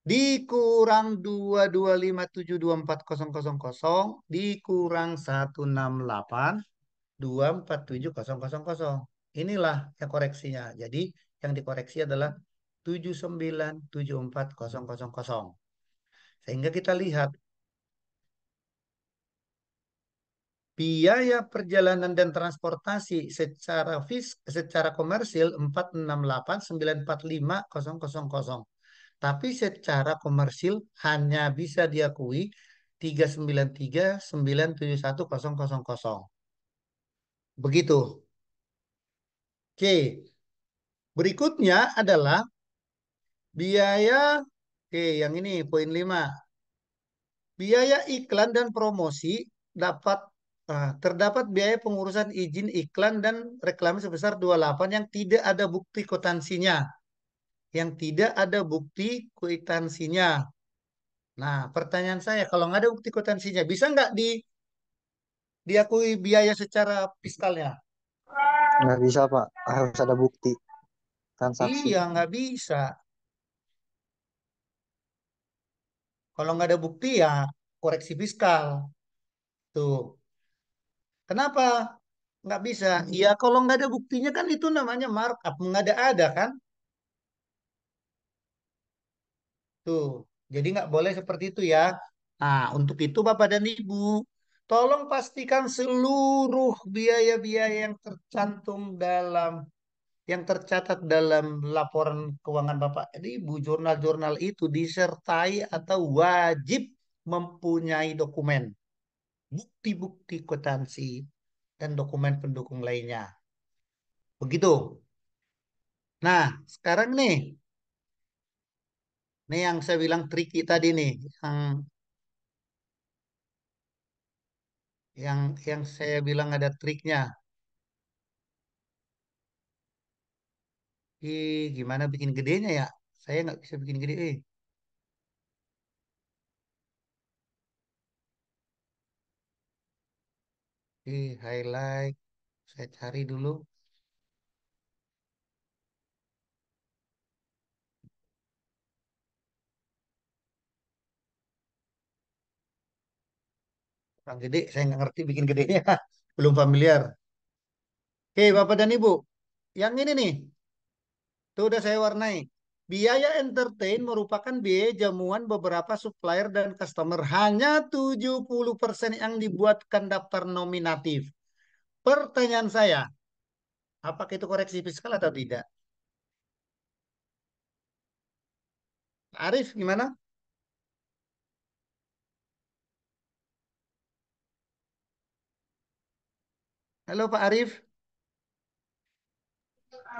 dikurang 225.724.000 dikurang 168.247.000. Inilah yang koreksinya. Jadi yang dikoreksi adalah 79.74.000. Sehingga kita lihat biaya perjalanan dan transportasi secara komersil 468.945.000. Tapi secara komersil hanya bisa diakui 393.971.000. Begitu. Oke, berikutnya adalah biaya. Oke, yang ini poin 5. Biaya iklan dan promosi dapat terdapat biaya pengurusan izin iklan dan reklame sebesar 28 yang tidak ada bukti kwitansinya. Yang tidak ada bukti kwitansinya. Nah, pertanyaan saya, kalau nggak ada bukti kwitansinya, bisa nggak diakui biaya secara fiskalnya? Nggak bisa, Pak. Harus ada bukti transaksi. Iya, nggak bisa. Kalau nggak ada bukti ya koreksi fiskal. Tuh. Kenapa nggak bisa? Ya kalau nggak ada buktinya kan itu namanya markup, mengada-ada kan? Tuh. Jadi nggak boleh seperti itu ya. Nah, untuk itu Bapak dan Ibu, tolong pastikan seluruh biaya-biaya yang tercatat dalam laporan keuangan Bapak dan Ibu, jurnal-jurnal itu disertai atau wajib mempunyai dokumen, bukti-bukti kwitansi, dan dokumen pendukung lainnya. Begitu. Nah, sekarang nih yang saya bilang tricky tadi nih, yang saya bilang ada triknya. Gimana bikin gedenya ya? Saya nggak bisa bikin gede. Highlight. Saya cari dulu. Kurang gede, saya nggak ngerti bikin gedenya. Belum familiar. Oke, Bapak dan Ibu. Yang ini nih, itu udah saya warnai. Biaya entertain merupakan biaya jamuan beberapa supplier dan customer. Hanya 70% yang dibuatkan daftar nominatif. Pertanyaan saya, apakah itu koreksi fiskal atau tidak? Arif, gimana? Halo Pak Arif.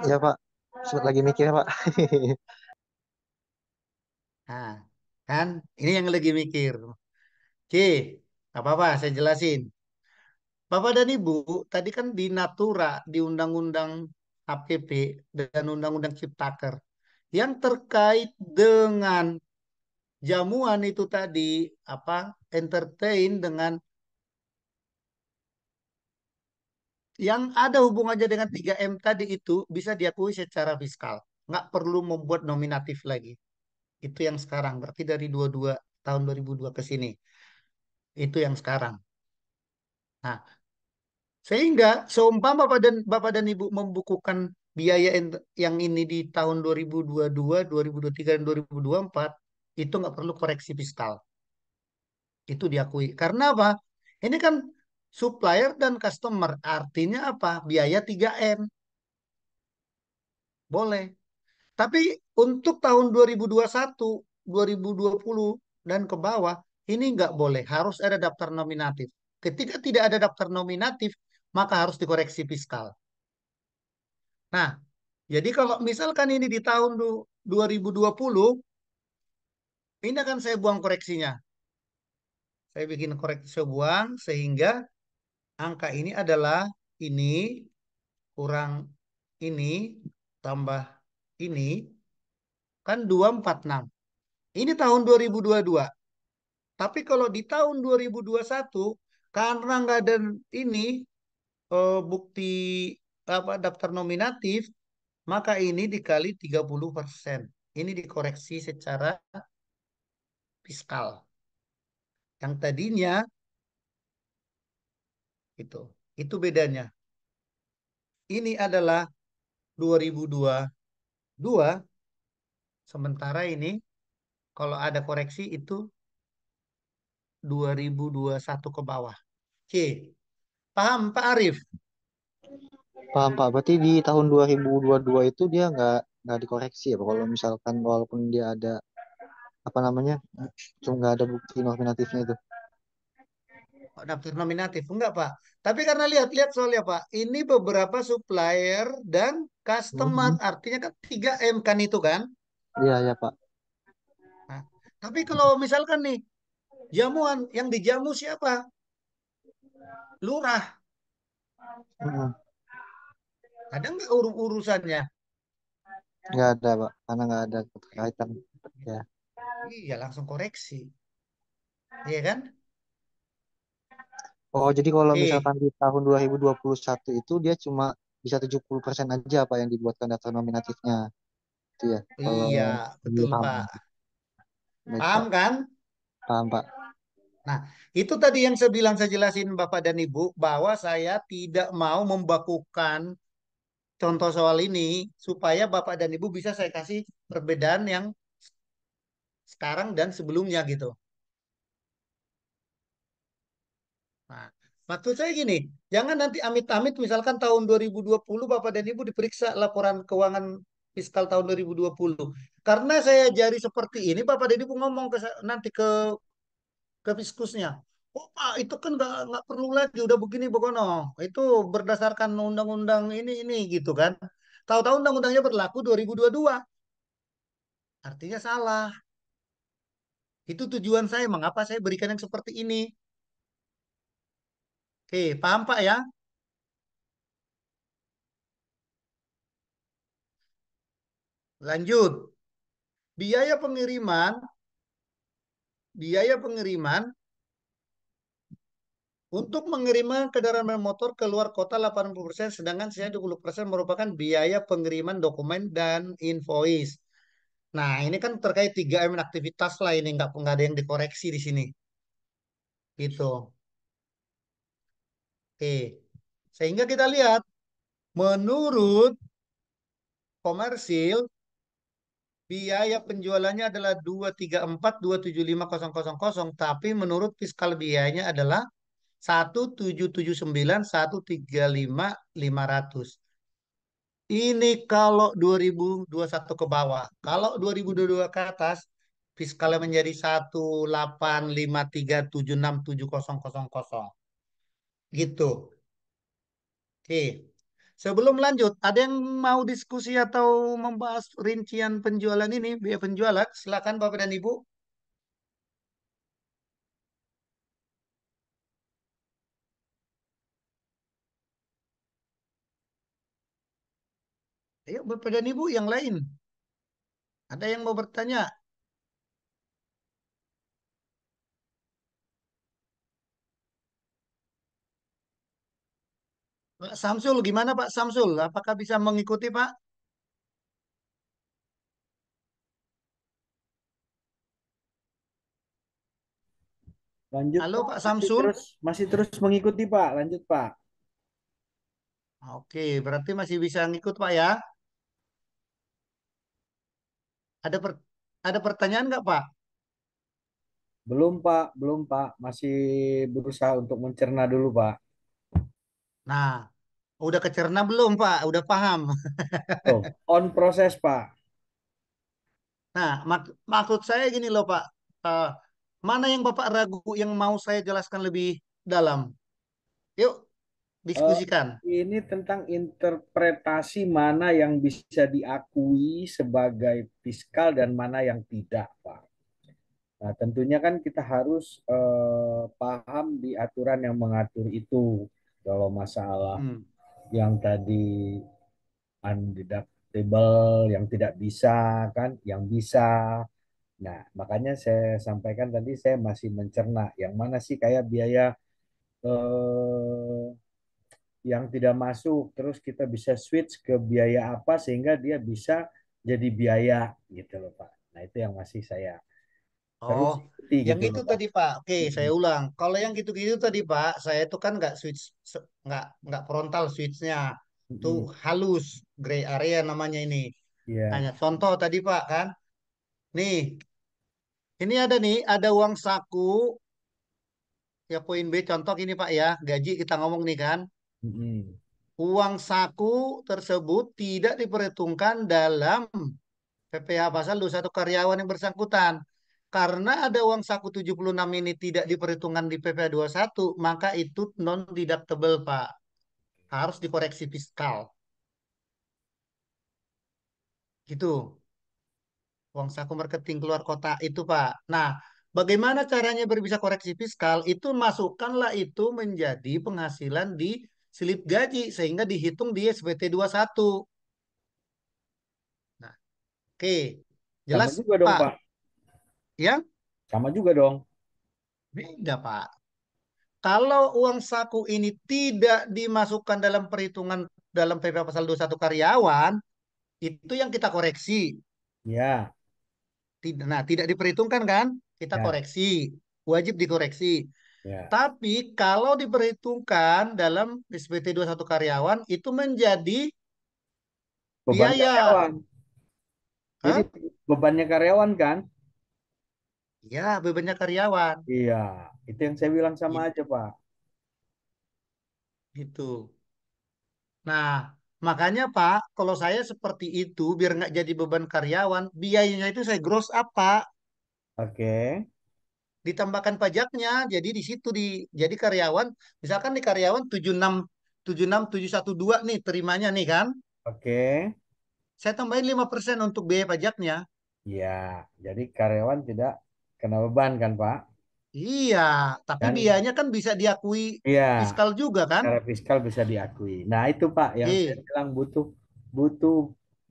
Iya, Pak. Lagi mikir, Pak. Nah, kan ini yang lagi mikir. Oke, apa-apa, saya jelasin. Bapak dan Ibu, tadi kan di Natura, di Undang-Undang HPP dan Undang-Undang Ciptaker, yang terkait dengan jamuan itu tadi, apa, entertain dengan yang ada hubungannya dengan 3M tadi itu bisa diakui secara fiskal. Nggak perlu membuat nominatif lagi. Itu yang sekarang, berarti dari 22 tahun 2002 ke sini. Itu yang sekarang. Nah, sehingga seumpama Bapak dan Ibu membukukan biaya yang ini di tahun 2022, 2023, dan 2024, itu nggak perlu koreksi fiskal. Itu diakui. Karena apa? Ini kan supplier dan customer. Artinya apa? Biaya 3M. Boleh. Tapi untuk tahun 2021, 2020, dan ke bawah, ini nggak boleh. Harus ada daftar nominatif. Ketika tidak ada daftar nominatif, maka harus dikoreksi fiskal. Nah, jadi kalau misalkan ini di tahun 2020, ini akan saya buang koreksinya. Saya bikin koreksi, saya buang, sehingga angka ini adalah ini kurang ini tambah ini, kan 246. Ini tahun 2022. Tapi kalau di tahun 2021, karena nggak ada ini bukti apa daftar nominatif, maka ini dikali 30%. Ini dikoreksi secara fiskal. Yang tadinya itu. Itu bedanya. Ini adalah 2022, sementara ini kalau ada koreksi itu 2021 ke bawah. Oke, paham Pak Arif? Paham, Pak. Berarti di tahun 2022 itu dia nggak dikoreksi ya, Pak? Kalau misalkan walaupun dia ada apa namanya, cuma nggak ada bukti nominatifnya itu. Oh, daftar nominatif enggak Pak. Tapi karena lihat-lihat soalnya Pak, ini beberapa supplier dan customer, Mhm. artinya kan 3M kan itu kan. Iya, ya Pak. Nah, tapi kalau misalkan nih jamuan yang dijamu siapa? Lurah. Mhm. Ada nggak urusannya? Nggak ada Pak, karena nggak ada keterkaitan. Ya. Iya langsung koreksi. Iya kan? Oh, jadi kalau Oke. misalkan di tahun 2021 itu dia cuma bisa 70% aja Pak yang dibuatkan daftar nominatifnya. Itu ya. Kalau Iya, iya, betul paham. Pak. Baik Pak. Paham kan? Paham Pak. Nah, itu tadi yang saya bilang, saya jelasin Bapak dan Ibu, bahwa saya tidak mau membakukan contoh soal ini, supaya Bapak dan Ibu bisa saya kasih perbedaan yang sekarang dan sebelumnya gitu. Nah, maksud saya gini, jangan nanti amit-amit misalkan tahun 2020 Bapak dan Ibu diperiksa laporan keuangan fiskal tahun 2020. Karena saya jari seperti ini, Bapak dan Ibu ngomong nanti ke fiskusnya. Oh Pak, itu kan nggak perlu lagi, udah begini begono. Itu berdasarkan undang-undang ini gitu kan. Tahu-tahu undang-undangnya berlaku 2022. Artinya salah. Itu tujuan saya, mengapa saya berikan yang seperti ini. Oke, paham Pak ya? Lanjut. Biaya pengiriman, biaya pengiriman untuk mengirimkan kendaraan bermotor ke luar kota 80%, sedangkan sisa 20% merupakan biaya pengiriman dokumen dan invoice. Nah, ini kan terkait 3M aktivitas lah, ini nggak ada yang dikoreksi di sini. Gitu. Oke. Sehingga kita lihat menurut komersil biaya penjualannya adalah 234,275,000, tapi menurut fiskal biayanya adalah 1,779,135,500. Ini kalau 2021 ke bawah. Kalau 2022 ke atas, fiskalnya menjadi 1,853,767,000. Gitu. Oke. Sebelum lanjut, ada yang mau diskusi atau membahas rincian penjualan ini, biaya penjualan? Silakan Bapak dan Ibu. Ayo Bapak dan Ibu yang lain. Ada yang mau bertanya? Pak Samsul, gimana Pak Samsul? Apakah bisa mengikuti Pak? Lanjut Halo Pak, Pak masih Samsul. terus masih terus mengikuti Pak. Lanjut Pak. Oke, berarti masih bisa ngikut Pak ya? Ada per- ada pertanyaan nggak Pak? Belum Pak, belum Pak. Masih berusaha untuk mencerna dulu Pak. Nah, udah kecerna belum Pak? Udah paham? Oh, on proses Pak. Nah, maksud saya gini loh Pak. Eh, mana yang Bapak ragu yang mau saya jelaskan lebih dalam? Yuk, Eh, diskusikan. ini tentang interpretasi mana yang bisa diakui sebagai fiskal dan mana yang tidak Pak. Nah, tentunya kan kita harus paham di aturan yang mengatur itu. Kalau masalah Hmm. yang tadi undeductible, yang tidak bisa kan, yang bisa. Nah, makanya saya sampaikan tadi saya masih mencerna yang mana sih kayak biaya eh, yang tidak masuk, terus kita bisa switch ke biaya apa sehingga dia bisa jadi biaya gitu loh Pak. Nah, itu yang masih saya Oh, terus ikuti yang gitu itu loh Pak. tadi Pak. Oke, saya Mm-mm. ulang. Kalau yang gitu-gitu tadi Pak, saya itu kan nggak switch, nggak frontal switchnya. Itu Mm-mm. halus, gray area namanya ini. Iya. Hanya contoh tadi Pak kan. Nih, ini ada nih, ada uang saku. Ya poin B contoh ini Pak ya, gaji kita ngomong nih kan. Mm-mm. Uang saku tersebut tidak diperhitungkan dalam PPh pasal 21 karyawan yang bersangkutan. karena ada uang saku 76 ini tidak diperhitungkan di PPh satu, maka itu non deductible, Pak. Harus dikoreksi fiskal. Gitu. Uang saku marketing keluar kota itu, Pak. Nah, bagaimana caranya biar bisa koreksi fiskal? Itu masukkanlah itu menjadi penghasilan di slip gaji sehingga dihitung di SPT satu. Nah, oke. Sama Jelas, juga dong, Pak? Pak. Ya? Sama juga dong. Beda, Pak. Kalau uang saku ini tidak dimasukkan dalam perhitungan dalam PP pasal 21 karyawan, itu yang kita koreksi. Ya, Tidak, nah, tidak diperhitungkan kan? Kita ya, koreksi. Wajib dikoreksi. ya. Tapi kalau diperhitungkan dalam SPT satu karyawan, itu menjadi Beban biaya. karyawan. Jadi Hah? bebannya karyawan kan? Ya, bebannya karyawan. Iya, itu yang saya bilang sama Gitu. aja, Pak. Gitu. Nah, makanya Pak, kalau saya seperti itu, biar nggak jadi beban karyawan, biayanya itu saya gross up, Pak. Oke, Ditambahkan pajaknya, jadi di situ jadi karyawan, misalkan di karyawan 76 712 nih terimanya nih kan, oke. saya tambahin 5% untuk biaya pajaknya. Iya, jadi karyawan tidak kena beban kan, Pak? Iya, tapi Dan biayanya kan bisa diakui iya, fiskal juga kan? secara fiskal bisa diakui. Nah, itu Pak yang saya Oke. bilang butuh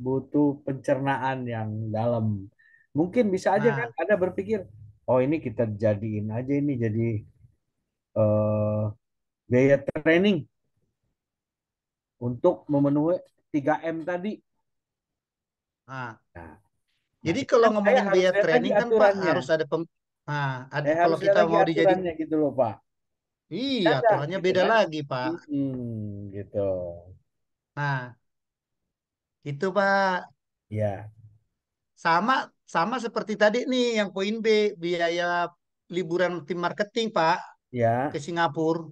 butuh pencernaan yang dalam. Mungkin bisa aja kan Nah, ada berpikir, oh ini kita jadiin aja ini jadi eh, biaya training untuk memenuhi 3M tadi. nah, Nah, nah jadi itu kalau kan saya ngomongin harus biaya lihat lagi training kan Pak aturannya. harus ada nah, Saya kalau harus lihat kita lagi mau dijadi aturannya gitu loh, Pak. Bisa iya, nggak aturannya gitu beda kan? lagi, Pak. Gitu. Nah, itu Pak. Ya, Sama sama seperti tadi nih yang poin B, biaya liburan tim marketing, Pak, ke ya. Singapura.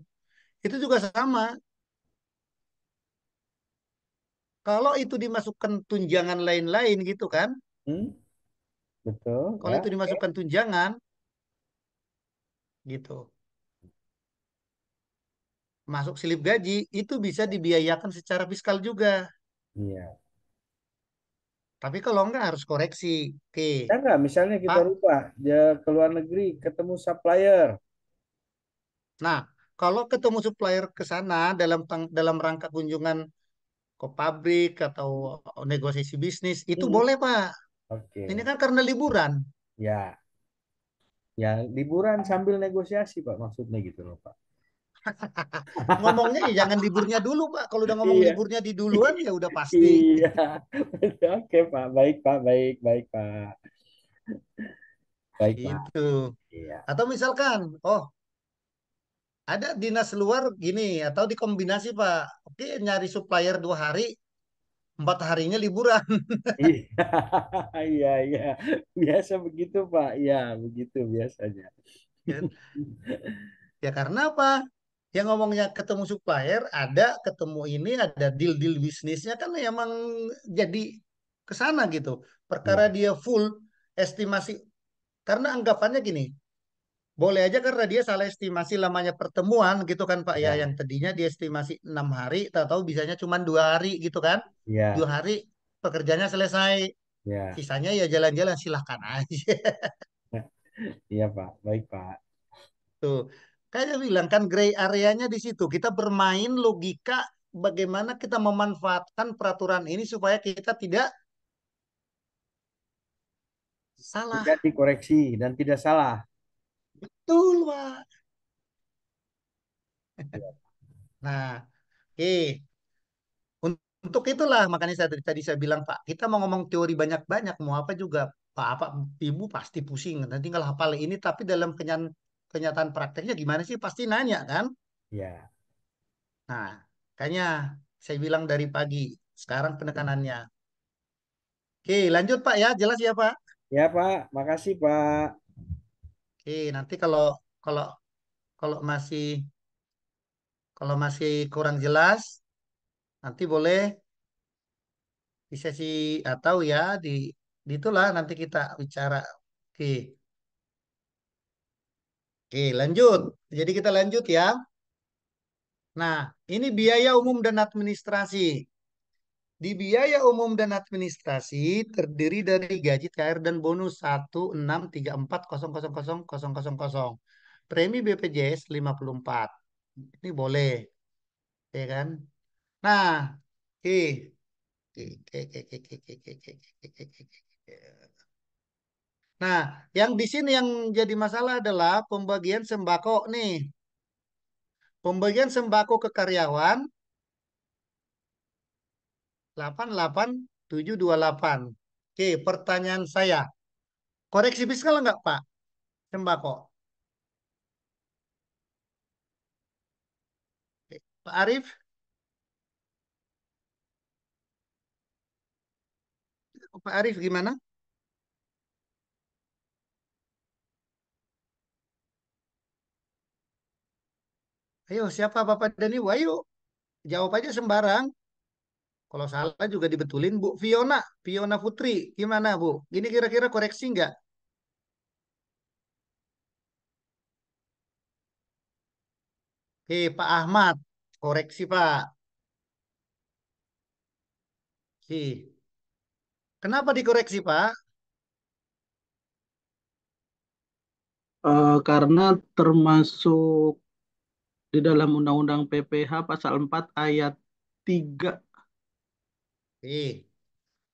Itu juga sama. Kalau itu dimasukkan tunjangan lain-lain gitu kan. Hmm, betul Kalau ya. itu Oke. dimasukkan tunjangan gitu. Masuk silip gaji itu bisa dibiayakan secara fiskal juga. Iya. Tapi kalau enggak harus koreksi. Oke, Ya nggak, misalnya kita Pak. rubah dia ke luar negeri ketemu supplier. Nah, kalau ketemu supplier ke sana dalam rangka kunjungan ke pabrik atau negosiasi bisnis itu Hmm, boleh, Pak. Ini oke. kan karena liburan. Ya, ya liburan sambil negosiasi Pak maksudnya gitu loh Pak. Ngomongnya ya jangan liburnya dulu, Pak. Kalau udah ngomong Iya, liburnya di duluan ya udah pasti. iya. Oke Pak, baik Pak, baik, baik Pak, baik Pak. Gitu. Iya, Atau misalkan, oh ada dinas luar gini, atau dikombinasi, Pak. Oke, nyari supplier 2 hari, 4 harinya liburan. iya, iya, iya. Biasa begitu Pak. Iya, begitu biasanya. Ya, ya karena apa? Yang ngomongnya ketemu supplier, ada ketemu ini, ada deal-deal bisnisnya kan emang jadi ke sana gitu. Perkara Iya, dia full estimasi, karena anggapannya gini, boleh aja karena dia salah estimasi lamanya pertemuan gitu kan Pak ya. iya, Yang tadinya dia estimasi 6 hari, tahu-tahu bisanya cuma 2 hari gitu kan. dua iya, hari pekerjaannya selesai. iya, Sisanya ya jalan-jalan silahkan aja. iya Pak, baik Pak. Tuh. Kayak bilang kan gray areanya di situ. Kita bermain logika bagaimana kita memanfaatkan peraturan ini supaya kita tidak salah. Tidak dikoreksi dan tidak salah. Betul, Pak. Iya, Nah, oke. Untuk itulah makanya tadi saya bilang Pak, kita mau ngomong teori banyak-banyak mau apa juga Pak, apa Ibu pasti pusing. Nanti tinggal hafal ini tapi dalam kenyataan prakteknya gimana sih pasti nanya kan? iya. Nah, kayaknya saya bilang dari pagi. Sekarang penekanannya. Oke, lanjut Pak ya, jelas ya Pak. Ya Pak, makasih Pak. Oke, nanti kalau kalau kalau masih kurang jelas, nanti boleh di sesi atau ya di itulah nanti kita bicara. Oke. Oke, lanjut. Jadi kita lanjut ya. Nah, ini biaya umum dan administrasi. Di biaya umum dan administrasi terdiri dari gaji THR dan bonus 1634000000. Premi BPJS 54. Ini boleh, ya kan? Nah, oke. Oke, oke, oke, oke, oke, oke, oke, oke, oke, oke. Nah, yang di sini yang jadi masalah adalah pembagian sembako nih. Pembagian sembako ke karyawan 88728. Oke, pertanyaan saya. Koreksi fiskal enggak, Pak? Sembako. Oke, Pak Arief, Pak Arief gimana? Ayo, siapa Bapak dan Ibu? Ayo, jawab aja sembarang. Kalau salah juga dibetulin, Bu. Fiona, Fiona Putri, gimana, Bu? Gini kira-kira koreksi nggak? Oke, Pak Ahmad, koreksi, Pak. Oke. Kenapa dikoreksi, Pak? Karena termasuk di dalam Undang-Undang PPH pasal 4 ayat 3. Oke,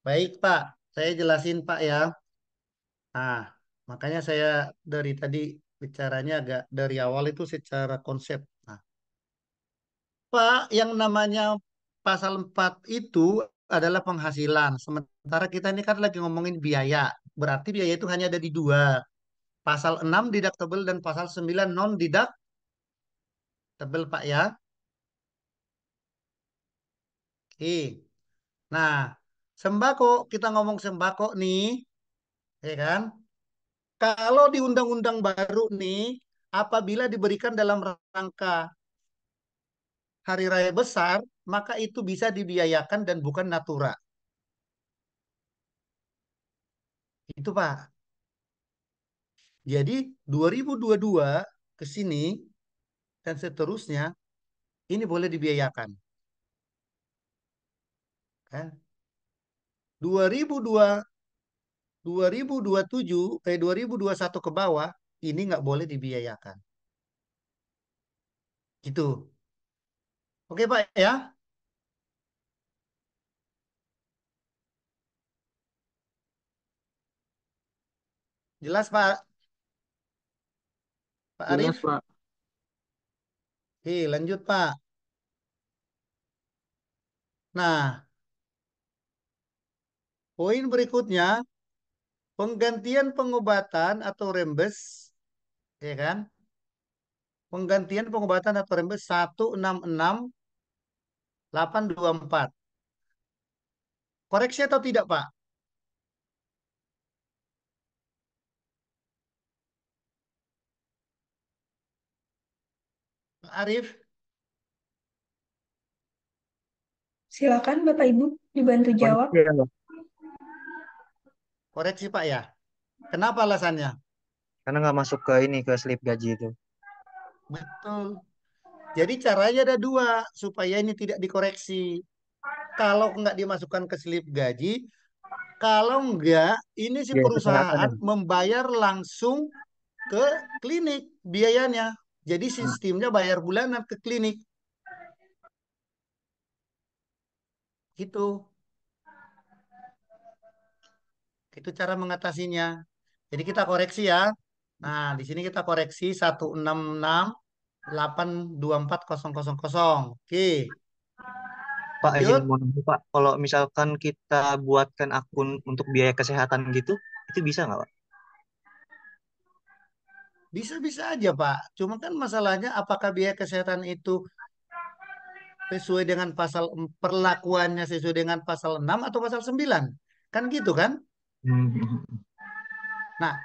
baik, Pak. Saya jelasin, Pak ya. Nah, makanya saya dari tadi bicaranya agak dari awal itu secara konsep. Nah, Pak, yang namanya pasal 4 itu adalah penghasilan. Sementara kita ini kan lagi ngomongin biaya. Berarti biaya itu hanya ada di dua. Pasal 6 deductible dan pasal 9 non deductible, Pak ya. Oke. Nah, sembako, kita ngomong sembako nih, ya kan? Kalau di undang-undang baru nih, apabila diberikan dalam rangka hari raya besar, maka itu bisa dibiayakan dan bukan natura. Itu Pak. Jadi 2022 ke sini dan seterusnya ini boleh dibiayakan. Kan? 2002, 2027, 2021 ke bawah ini nggak boleh dibiayakan. Gitu. Oke Pak ya? Jelas Pak? Pak Jelas, Arief? Pak. Oke, lanjut Pak. Nah, poin berikutnya, penggantian pengobatan atau rembes, ya kan? Penggantian pengobatan atau rembes 166824. Koreksi atau tidak, Pak? Pak Arief, Silakan Bapak Ibu dibantu jawab. Koreksi ya, Bang. koreksi Pak ya. Kenapa alasannya? Karena nggak masuk ke ini ke slip gaji itu. Betul. Jadi caranya ada dua supaya ini tidak dikoreksi. Kalau nggak dimasukkan ke slip gaji, kalau nggak, ini si Biaya kesehatan ya. perusahaan membayar langsung ke klinik biayanya. Jadi Hmm. sistemnya bayar bulanan ke klinik. Gitu. Itu cara mengatasinya. Jadi kita koreksi ya. Nah, di sini kita koreksi 16682400. Oke, Pak, izin lanjut. mau nanya Pak, kalau misalkan kita buatkan akun untuk biaya kesehatan gitu, itu bisa nggak Pak? Bisa-bisa aja, Pak. Cuma kan masalahnya apakah biaya kesehatan itu sesuai dengan perlakuannya sesuai dengan pasal 6 atau pasal 9? Kan gitu kan? Hmm. Nah,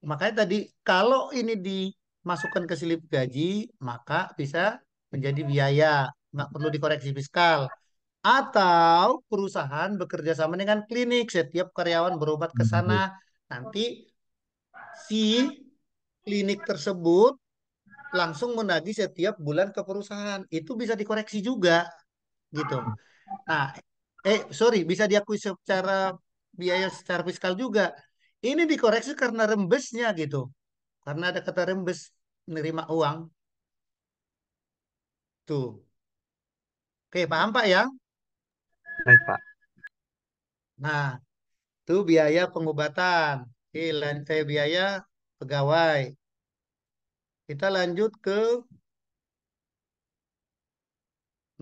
makanya tadi kalau ini dimasukkan ke slip gaji, maka bisa menjadi biaya, nggak perlu dikoreksi fiskal. Atau perusahaan bekerja sama dengan klinik, setiap karyawan berobat ke sana, nanti si klinik tersebut langsung menagih setiap bulan ke perusahaan. Itu bisa dikoreksi juga gitu. Nah, sorry, bisa diakui secara biaya secara fiskal juga. Ini dikoreksi karena rembesnya gitu. Karena ada kata rembes menerima uang tuh. Oke, paham Pak ya? Baik, Pak. Nah, itu biaya pengobatan. Oke, biaya pegawai. Kita lanjut ke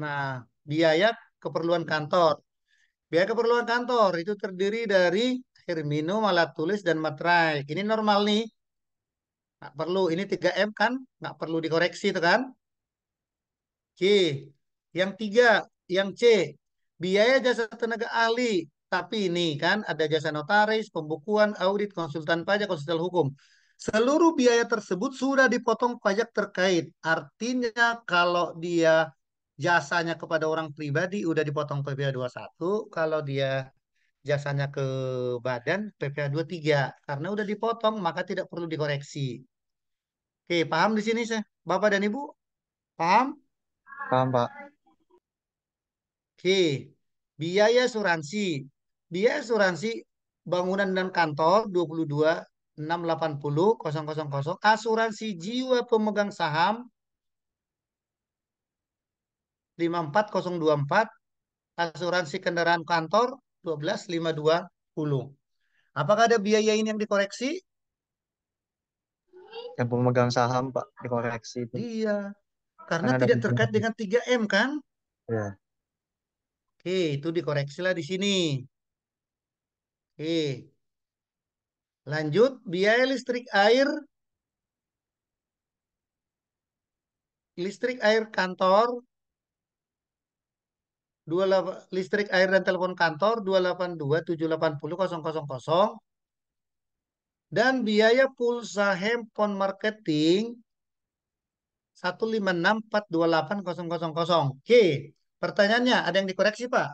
nah, biaya keperluan kantor. Biaya keperluan kantor itu terdiri dari air minum, alat tulis, dan materai. Ini normal nih. Nggak perlu. Ini 3M kan? Nggak perlu dikoreksi itu kan? C. Yang tiga, yang C. Biaya jasa tenaga ahli. Tapi ini kan ada jasa notaris, pembukuan, audit, konsultan pajak, konsultan hukum. Seluruh biaya tersebut sudah dipotong pajak terkait. Artinya kalau dia jasanya kepada orang pribadi udah dipotong PPh 21, kalau dia jasanya ke badan PPh 23. Karena udah dipotong maka tidak perlu dikoreksi. Oke, paham di sini saya, Bapak dan Ibu? Paham? Paham, Pak. Oke, biaya asuransi. Biaya asuransi bangunan dan kantor 22.680.000. Asuransi jiwa pemegang saham 54.024. Asuransi kendaraan kantor 12.520. Apakah ada biaya ini yang dikoreksi? Yang pemegang saham, Pak, dikoreksi itu. Iya, Kan karena ada tidak terkait pinjaman. dengan 3M kan? Ya. Oke, itu dikoreksilah di sini. Oke, lanjut biaya listrik air kantor listrik air dan telepon kantor 282.780.000 dan biaya pulsa handphone marketing 156.428.000. Oke, pertanyaannya ada yang dikoreksi Pak?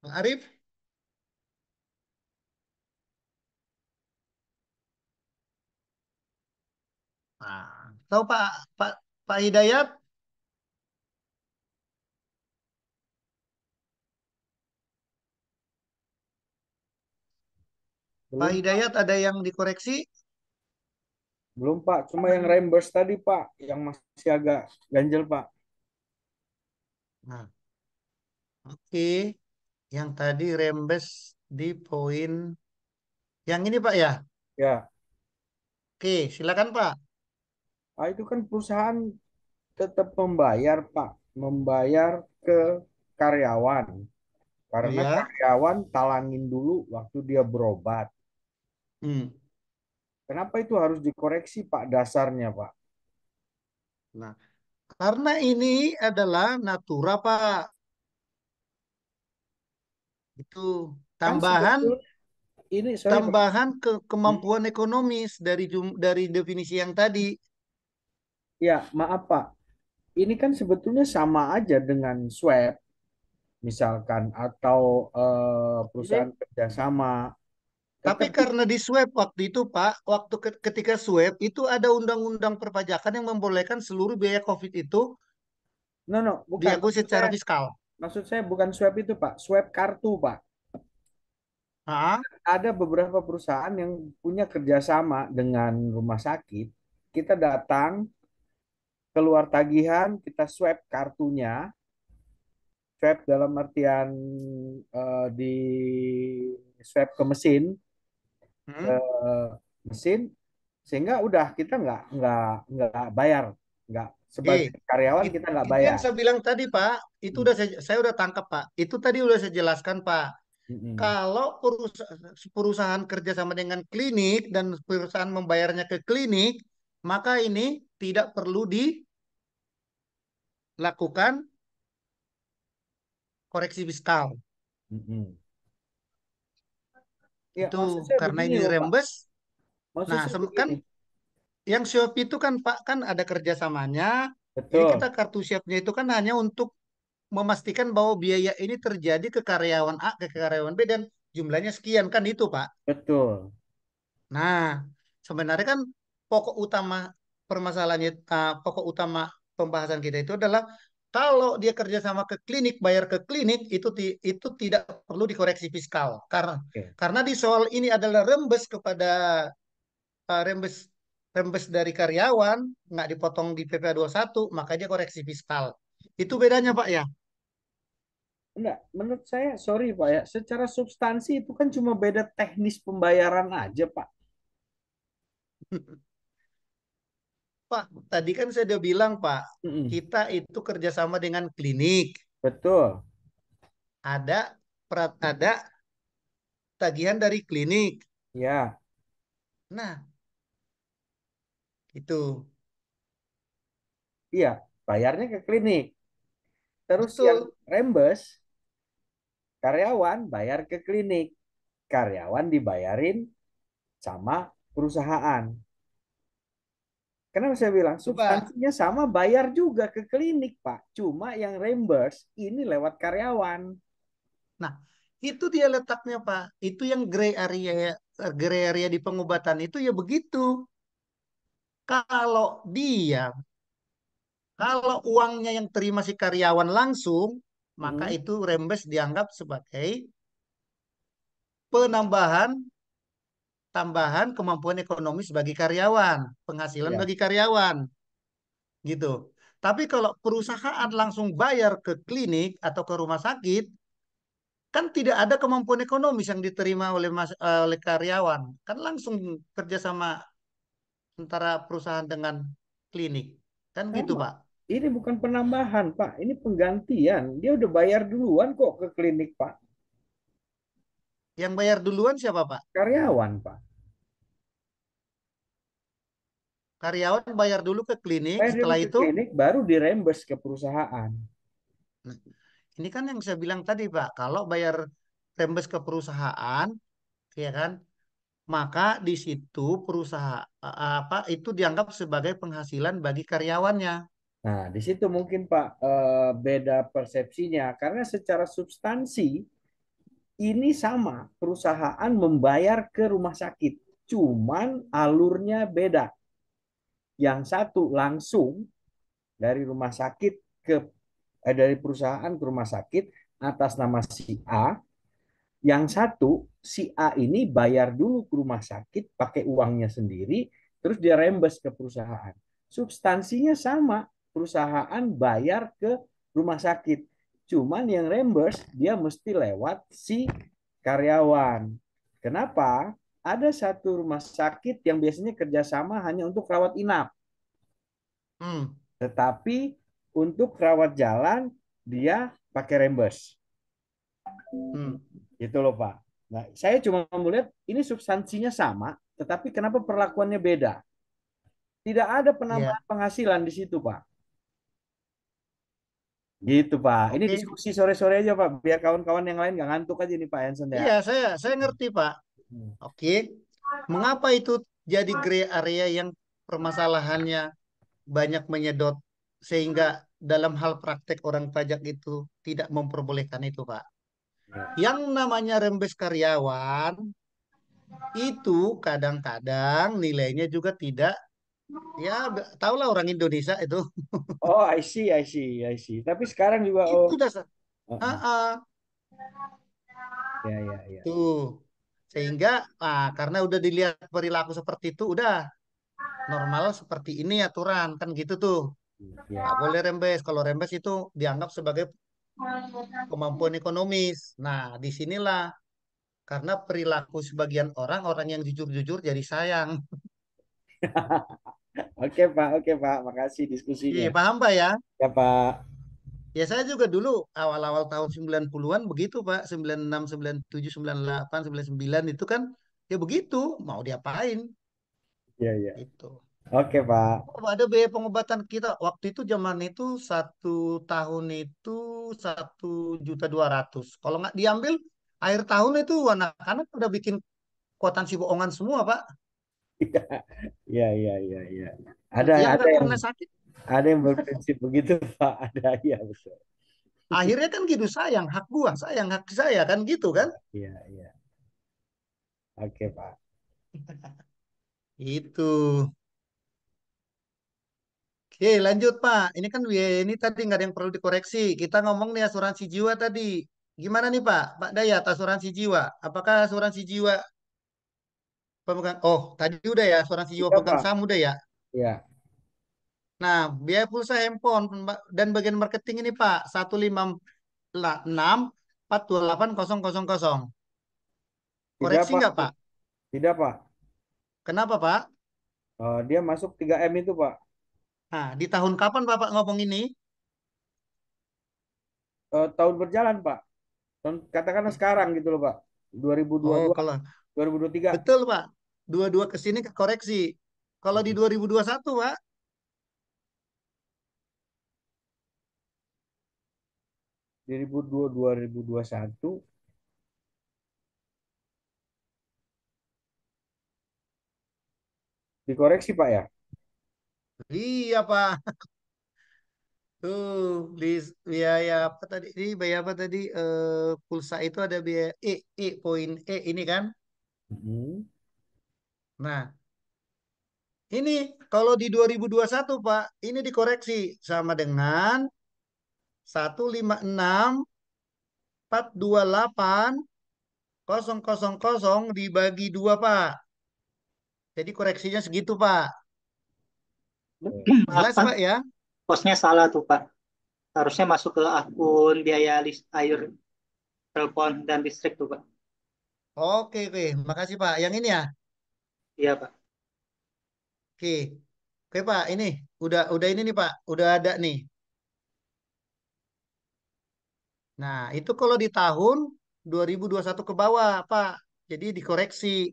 Pak Arif? Nah, tahu Pak Pak Hidayat? Pak Belum, Pak. Hidayat ada yang dikoreksi? Belum, Pak. Cuma yang reimburse tadi, Pak, yang masih agak ganjel, Pak. Nah, oke. Yang tadi rembes di poin yang ini Pak ya? Ya, Oke, silakan Pak. itu kan perusahaan tetap membayar, Pak. Membayar ke karyawan. Oh Karena ya. karyawan talangin dulu waktu dia berobat. Hmm. Kenapa itu harus dikoreksi, Pak, dasarnya, Pak? Nah, karena ini adalah natura Pak. Itu Kan tambahan sebetulnya ini, sorry, Pak. tambahan ke Hmm. kemampuan ekonomis dari definisi yang tadi. Ya, maaf, Pak. Ini kan sebetulnya sama aja dengan swab, misalkan, atau perusahaan kerjasama. Tapi Tetap karena di swab waktu itu Pak, waktu ketika swab itu ada undang-undang perpajakan yang membolehkan seluruh biaya COVID itu no, no, bukan. diakui secara fiskal. Maksud saya bukan swab itu, Pak. Swab kartu, Pak. Ah, Ada beberapa perusahaan yang punya kerjasama dengan rumah sakit. Kita datang, keluar tagihan, kita swab kartunya. Swab dalam artian di swab ke hmm. mesin, sehingga udah kita nggak bayar, nggak, Oke, sebagai karyawan kita nggak itu yang bayar. saya bilang tadi Pak. Itu Hmm. udah saya udah tangkap Pak. Itu tadi udah saya jelaskan Pak. Mm-mm. Kalau perusahaan kerja sama dengan klinik dan perusahaan membayarnya ke klinik, maka ini tidak perlu dilakukan koreksi fiskal. Mm-mm. Ya, Itu maksud saya karena begini ini loh, Pak. rembes. Maksud Nah, saya kan begini. yang Shopee itu kan Pak kan ada kerjasamanya. Jadi kita Betul. kartu siapnya itu kan hanya untuk memastikan bahwa biaya ini terjadi ke karyawan A ke karyawan B dan jumlahnya sekian kan itu Pak. Betul. Nah, sebenarnya kan pokok utama permasalahannya, pokok utama pembahasan kita itu adalah kalau dia kerja sama ke klinik, bayar ke klinik itu tidak perlu dikoreksi fiskal Oke. karena di soal ini adalah rembes kepada rembes rembes dari karyawan nggak dipotong di PPh satu makanya koreksi fiskal. Itu bedanya Pak ya. Enggak, menurut saya, sorry Pak ya, secara substansi itu kan cuma beda teknis pembayaran aja Pak. Pak, tadi kan saya udah bilang Pak, Mm-mm. kita itu kerjasama dengan klinik. Betul. Ada tagihan dari klinik. Ya, Nah, itu iya, bayarnya ke klinik. Terus yang betul. rembes, karyawan bayar ke klinik. Karyawan dibayarin sama perusahaan. Kenapa saya bilang Coba. substansinya sama, bayar juga ke klinik, Pak. Cuma yang reimburse ini lewat karyawan. Nah, itu dia letaknya, Pak. Itu yang gray area di pengobatan itu ya begitu. Kalau dia, kalau uangnya yang terima si karyawan langsung, maka Mm-mm. itu rembes dianggap sebagai penambahan tambahan kemampuan ekonomis bagi karyawan, penghasilan Ya. bagi karyawan, gitu. Tapi kalau perusahaan langsung bayar ke klinik atau ke rumah sakit, kan tidak ada kemampuan ekonomis yang diterima oleh karyawan. Kan langsung kerjasama antara perusahaan dengan klinik. Kan gitu, Sama. Pak. Ini bukan penambahan, Pak. Ini penggantian. Dia udah bayar duluan kok ke klinik, Pak. Yang bayar duluan siapa, Pak? Karyawan, Pak. Karyawan bayar dulu ke klinik, Bayar dulu setelah ke itu, klinik, baru direimburse ke perusahaan. nah, ini kan yang saya bilang tadi, Pak. Kalau bayar rembes ke perusahaan, ya kan, maka di situ perusahaan apa itu dianggap sebagai penghasilan bagi karyawannya. Nah, di situ mungkin Pak beda persepsinya karena secara substansi ini sama, perusahaan membayar ke rumah sakit, cuman alurnya beda. Yang satu langsung dari rumah sakit ke dari perusahaan ke rumah sakit atas nama si A, yang satu si A ini bayar dulu ke rumah sakit pakai uangnya sendiri, terus dia rembes ke perusahaan. Substansinya sama, perusahaan bayar ke rumah sakit. Cuman yang reimburse dia mesti lewat si karyawan. Kenapa? Ada satu rumah sakit yang biasanya kerjasama hanya untuk rawat inap. Hmm, Tetapi untuk rawat jalan dia pakai reimburse. hmm, Gitu loh Pak. Nah, saya cuma melihat ini substansinya sama, tetapi kenapa perlakuannya beda? Tidak ada ya, penambahan penghasilan di situ, Pak. Gitu, Pak. Ini oke. diskusi sore-sore aja, Pak. Biar kawan-kawan yang lain nggak ngantuk aja nih, Pak Hansen ya. Iya, saya ngerti, Pak. Hmm. Oke. Mengapa itu jadi gray area yang permasalahannya banyak menyedot sehingga dalam hal praktek orang pajak itu tidak memperbolehkan itu, Pak. Ya. Yang namanya rembes karyawan itu kadang-kadang nilainya juga tidak, ya tahulah orang Indonesia itu. Oh, I see, I see, I see. Tapi sekarang juga, oh, Itu dasar. Ah, ah, ya, ya, ya. tuh. Sehingga karena udah dilihat perilaku seperti itu udah normal seperti ini aturan kan gitu tuh. Ya. Nggak boleh rembes. Kalau rembes itu dianggap sebagai kemampuan ekonomis. Nah, disinilah karena perilaku sebagian orang, orang yang jujur-jujur jadi sayang. Oke, Pak. Makasih diskusinya. Iya, paham Pak ya? Ya, Pak. Ya saya juga dulu awal-awal tahun 90-an begitu Pak. 96, 97, 98, 99 itu kan ya begitu. Mau diapain? Ya, ya. Itu. Oke, Pak. Oh, ada biaya pengobatan kita. Waktu itu zaman itu 1 tahun itu 1.200.000. Kalau nggak diambil akhir tahun itu anak-anak udah bikin kuotansi bohongan semua Pak. Ya, ya, ya, ya. Ada Yang ada nggak yang pernah sakit. ada yang berprinsip begitu, Pak. Ada, ya betul. Akhirnya kan gitu, sayang hak gua, sayang hak saya kan gitu kan? Iya, iya. Oke, Pak. Itu. Oke, lanjut Pak. Ini kan ini tadi nggak ada yang perlu dikoreksi. Kita ngomong nih asuransi jiwa tadi. Gimana nih Pak? Pak Dayat, asuransi jiwa. Apakah asuransi jiwa pemegang? Oh, tadi udah ya, asuransi jiwa Iya, pemegang Pak. saham udah ya. Iya. Nah, biaya pulsa handphone dan bagian marketing ini Pak, 156 428 0000. Tidak, Koreksi Pak. nggak Pak? Tidak, Pak. Kenapa Pak? Dia masuk 3M itu, Pak. Nah, di tahun kapan Bapak ngomong ini? Tahun berjalan, Pak. Katakanlah sekarang gitu loh, Pak. Oh, 2022, kalau 2023. betul Pak. Dua-dua ke sini ke koreksi. Kalau di 2021 Pak, 2022, 2021 dikoreksi, Pak ya. iya Pak. Tuh, biaya apa tadi? Ini biaya apa tadi? Pulsa itu ada biaya poin ini kan? Mm-mm. Nah, ini kalau di 2021 Pak, ini dikoreksi sama dengan 156 428 0000 dibagi dua Pak. Jadi koreksinya segitu Pak. Maaf Jelas Pak, Pak ya? posnya salah tuh Pak. Harusnya masuk ke akun biaya air, telepon, dan listrik tuh Pak. Oke, oke. Makasih Pak. Yang ini ya. Iya Pak. Oke. Oke Pak, ini udah ini nih Pak. Udah ada nih. Nah, itu kalau di tahun 2021 ke bawah, Pak. Jadi dikoreksi.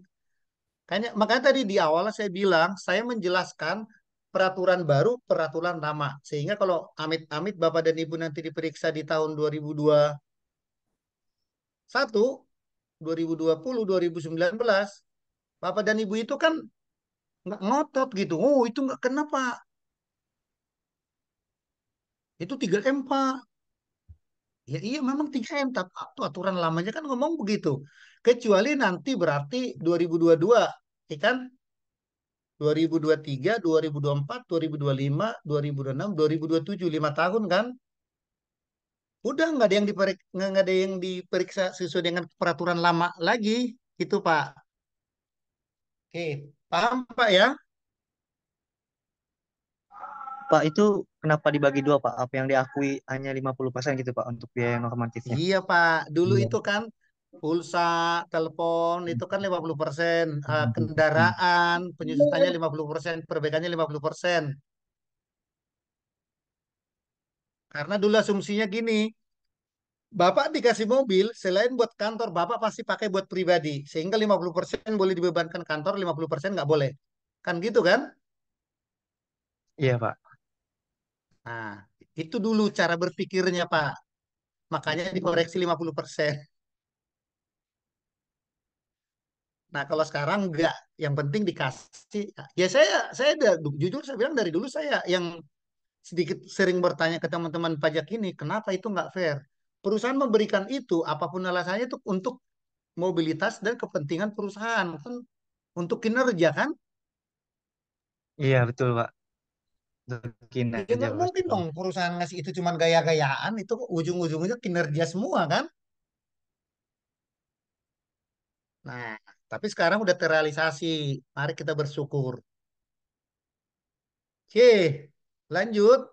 Makanya tadi di awal saya bilang, saya menjelaskan peraturan baru, peraturan lama. Sehingga kalau amit-amit Bapak dan Ibu nanti diperiksa di tahun 2021, 2020, 2019, Bapak dan Ibu itu kan nggak ngotot gitu. Oh, itu nggak kena, Pak. Itu 3M, Pak. Ya iya memang 3M, tapi aturan lamanya kan ngomong begitu. Kecuali nanti berarti 2022, ya kan? 2023, 2024, 2025, 2026, 2027, 5 tahun kan? Udah nggak ada yang nggak ada yang diperiksa sesuai dengan peraturan lama lagi, gitu Pak. Oke, paham Pak ya? Pak, itu kenapa dibagi dua, Pak? Apa yang diakui hanya 50% gitu, Pak, untuk biaya normatifnya? Iya Pak, dulu Iya. itu kan pulsa, telepon itu kan 50%, Mm-mm. kendaraan, penyusutannya 50%, perbaikannya 50%. Karena dulu asumsinya gini, Bapak dikasih mobil, selain buat kantor, Bapak pasti pakai buat pribadi. Sehingga 50% boleh dibebankan kantor, 50% nggak boleh. Kan gitu kan? Iya, Pak. Nah, itu dulu cara berpikirnya Pak. Makanya dikoreksi 50%. Nah, kalau sekarang enggak. Yang penting dikasih. Ya jujur saya bilang dari dulu saya yang sedikit sering bertanya ke teman-teman pajak ini, kenapa itu nggak fair? Perusahaan memberikan itu, apapun alasannya itu untuk mobilitas dan kepentingan perusahaan. Kan untuk kinerja kan? Iya, betul, Pak. Mungkin Ya aja nggak mungkin pasti. dong perusahaan ngasih itu cuman gaya-gayaan, itu ujung-ujungnya kinerja semua kan? Nah, tapi sekarang udah terrealisasi. Mari kita bersyukur. Oke, lanjut.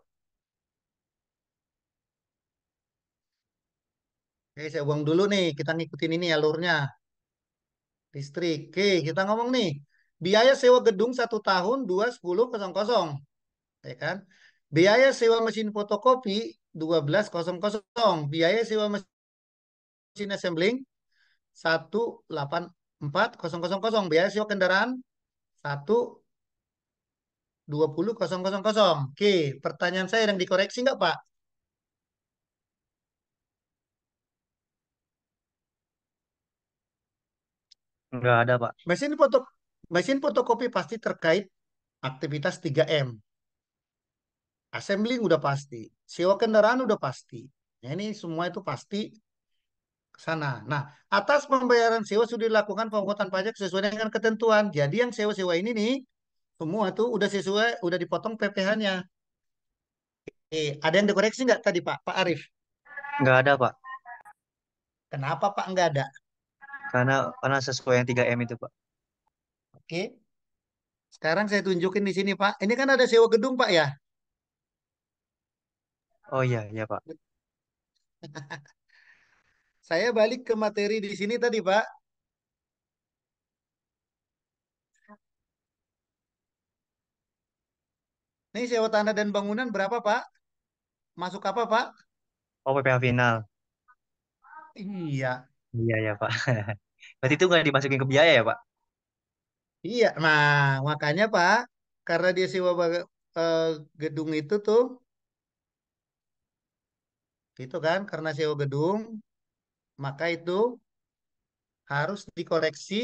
Oke, saya buang dulu nih. Kita ngikutin ini alurnya. Listrik. Oke, kita ngomong nih. Biaya sewa gedung 1 tahun 20.00. Ya kan? Biaya sewa mesin fotokopi 12.00. Biaya sewa mesin assembling 184.000. Biaya sewa kendaraan 120.000. Oke, pertanyaan saya yang dikoreksi nggak, Pak? Nggak ada, Pak. Mesin foto mesin fotokopi pasti terkait aktivitas 3M. Assembling udah pasti. Sewa kendaraan udah pasti. Ya, ini semua itu pasti ke sana. Nah, atas pembayaran sewa sudah dilakukan pemungutan pajak sesuai dengan ketentuan. Jadi yang sewa-sewa ini nih, semua tuh udah sesuai, udah dipotong PPh-nya. Ada yang dikoreksi nggak tadi Pak? Pak Arif? Nggak ada, Pak. Kenapa Pak nggak ada? Karena sesuai yang 3M itu, Pak. Oke, sekarang saya tunjukin di sini Pak. Ini kan ada sewa gedung Pak ya? Oh iya, iya, Pak. Saya balik ke materi di sini tadi Pak. Ini sewa tanah dan bangunan berapa Pak? Masuk apa Pak? Oh, PPh final. Iya, Iya, ya, Pak. Berarti itu nggak dimasukin ke biaya ya, Pak? iya. Nah, makanya Pak, karena dia sewa eh, gedung itu tuh, itu kan karena sewa gedung, maka itu harus dikoreksi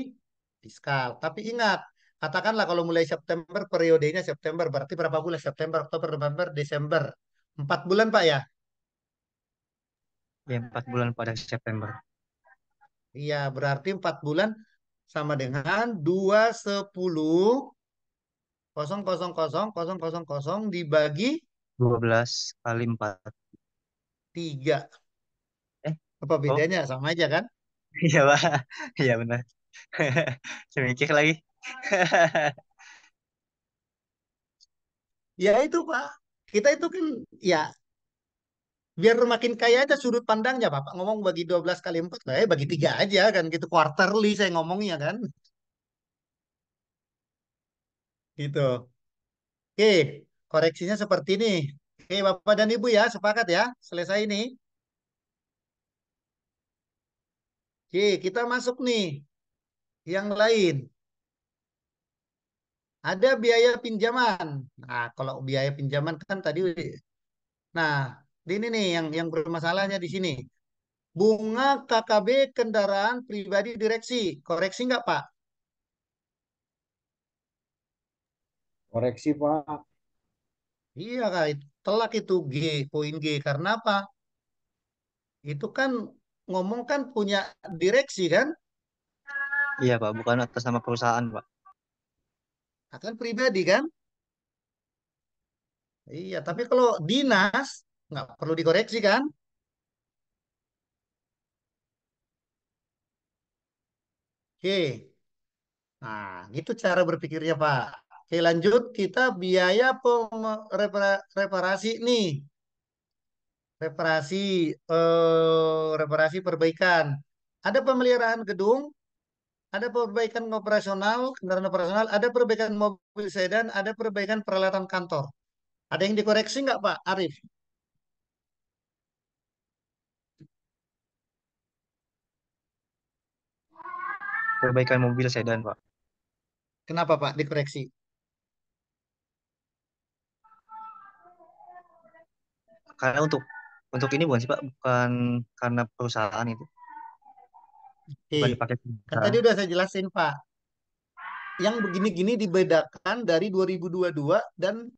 fiskal. Tapi ingat, katakanlah kalau mulai September, periodenya September, berarti berapa bulan? September, Oktober, November, Desember. 4 bulan Pak ya? Ya, 4 bulan pada September. Iya, berarti 4 bulan sama dengan 210 000 dibagi 12 kali 4. 3. Eh, Apa oh, bedanya? Sama aja kan? iya, Pak. Iya, benar. Saya mikir lagi. Ya itu Pak. Kita itu kan ya biar makin kaya aja sudut pandangnya Bapak ngomong bagi 12 kali 4 lah bagi 3 aja kan gitu quarterly saya ngomongnya kan gitu. Oke, koreksinya seperti ini. Oke, Bapak dan Ibu ya, sepakat ya. Selesai ini. Oke, kita masuk nih yang lain. Ada biaya pinjaman. Nah, kalau biaya pinjaman kan tadi nah, ini nih yang bermasalahnya di sini. Bunga KKB kendaraan pribadi direksi. Koreksi nggak, Pak? Koreksi Pak. Iya, Kak. Telak itu G, poin G. Karena apa? Itu kan ngomong kan punya direksi kan? Iya, Pak. Bukan atas nama perusahaan, Pak. Akan pribadi kan? Iya, tapi kalau dinas nggak perlu dikoreksi kan? Oke. Nah, gitu cara berpikirnya, Pak. Oke, lanjut. Kita biaya reparasi nih. Reparasi, reparasi perbaikan. Ada pemeliharaan gedung, ada perbaikan operasional, kendaraan operasional, ada perbaikan mobil sedan, ada perbaikan peralatan kantor. Ada yang dikoreksi nggak, Pak Arif? Perbaikan mobil sedan, Pak. Kenapa, Pak, dikoreksi? Karena untuk ini bukan sih, Pak. Bukan karena perusahaan itu. Oke, Bukan dipakai kan perusahaan. tadi udah saya jelasin, Pak. Yang begini-gini dibedakan dari 2022 dan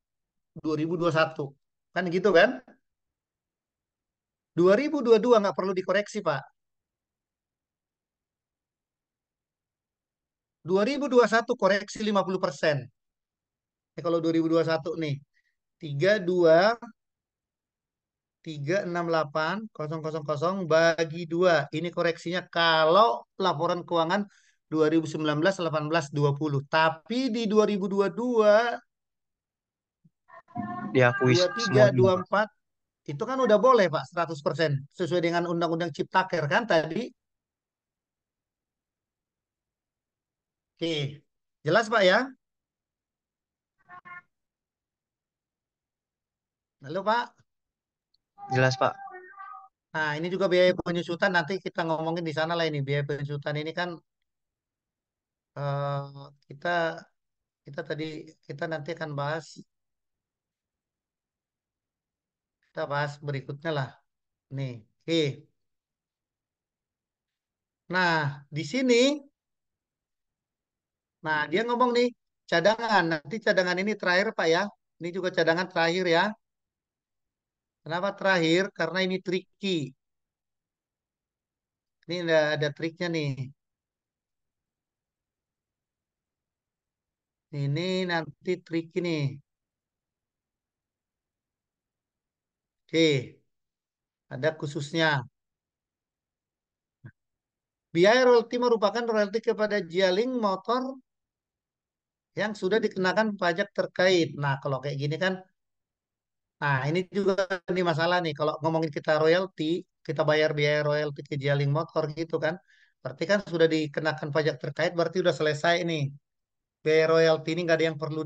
2021. Kan gitu kan? 2022 nggak perlu dikoreksi, Pak. 2021 koreksi 50%. Kalau 2021 nih, 32.368.000 bagi 2. Ini koreksinya kalau laporan keuangan 2019, 18, 20. Tapi di 2022, Diakui 23, semuanya, Pak. 24 itu kan udah boleh Pak 100% sesuai dengan Undang-Undang Ciptaker kan tadi. Oke, jelas Pak ya? Halo Pak. Jelas, Pak. Nah, ini juga biaya penyusutan nanti kita ngomongin di sana lah ini. Biaya penyusutan ini kan kita kita tadi kita nanti akan bahas kita bahas berikutnya lah. Nih, oke. Nah, di sini nah dia ngomong nih cadangan. Nanti cadangan ini terakhir Pak ya. Ini juga cadangan terakhir ya. Kenapa terakhir? Karena ini tricky. Ini ada triknya nih. Ini nanti tricky nih. Oke, ada khususnya. Biaya royalti merupakan royalti kepada Jialing motor yang sudah dikenakan pajak terkait. Nah, kalau kayak gini kan, nah ini juga nih masalah nih. Kalau ngomongin kita royalti, kita bayar biaya royalti ke Jialing motor gitu kan. Berarti kan sudah dikenakan pajak terkait, berarti udah selesai nih. Biaya royalti ini nggak ada yang perlu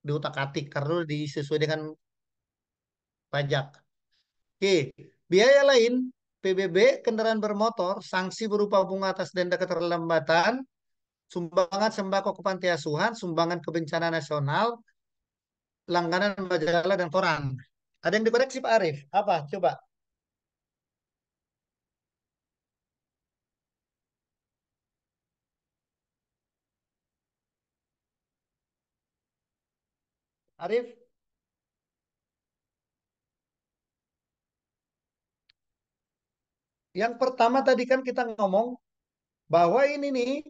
diutak-atik karena udah disesuai dengan pajak. Oke, biaya lain PBB kendaraan bermotor, sanksi berupa bunga atas denda keterlambatan, sumbangan sembako ke panti asuhan, sumbangan ke bencana nasional, langganan majalah dan koran. Ada yang dikoreksi Pak Arief? Apa? Coba. Arief, yang pertama tadi kan kita ngomong bahwa ini nih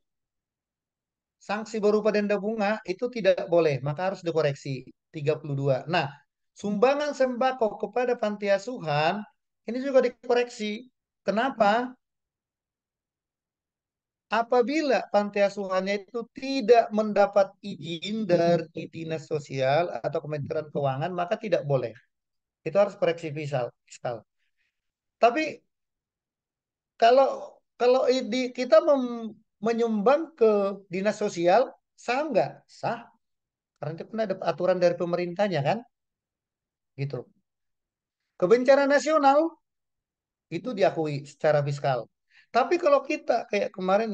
sanksi berupa denda bunga itu tidak boleh, maka harus dikoreksi 32. Nah, sumbangan sembako kepada panti asuhan ini juga dikoreksi. Kenapa? Apabila panti asuhannya itu tidak mendapat izin dari Dinas Sosial atau Kementerian Keuangan, maka tidak boleh. Itu harus koreksi fiskal. Tapi kalau kalau kita menyumbang ke Dinas Sosial, sah nggak? Sah. Karena itu kan ada aturan dari pemerintahnya kan, gitu. Kebencana nasional itu diakui secara fiskal. Tapi kalau kita kayak kemarin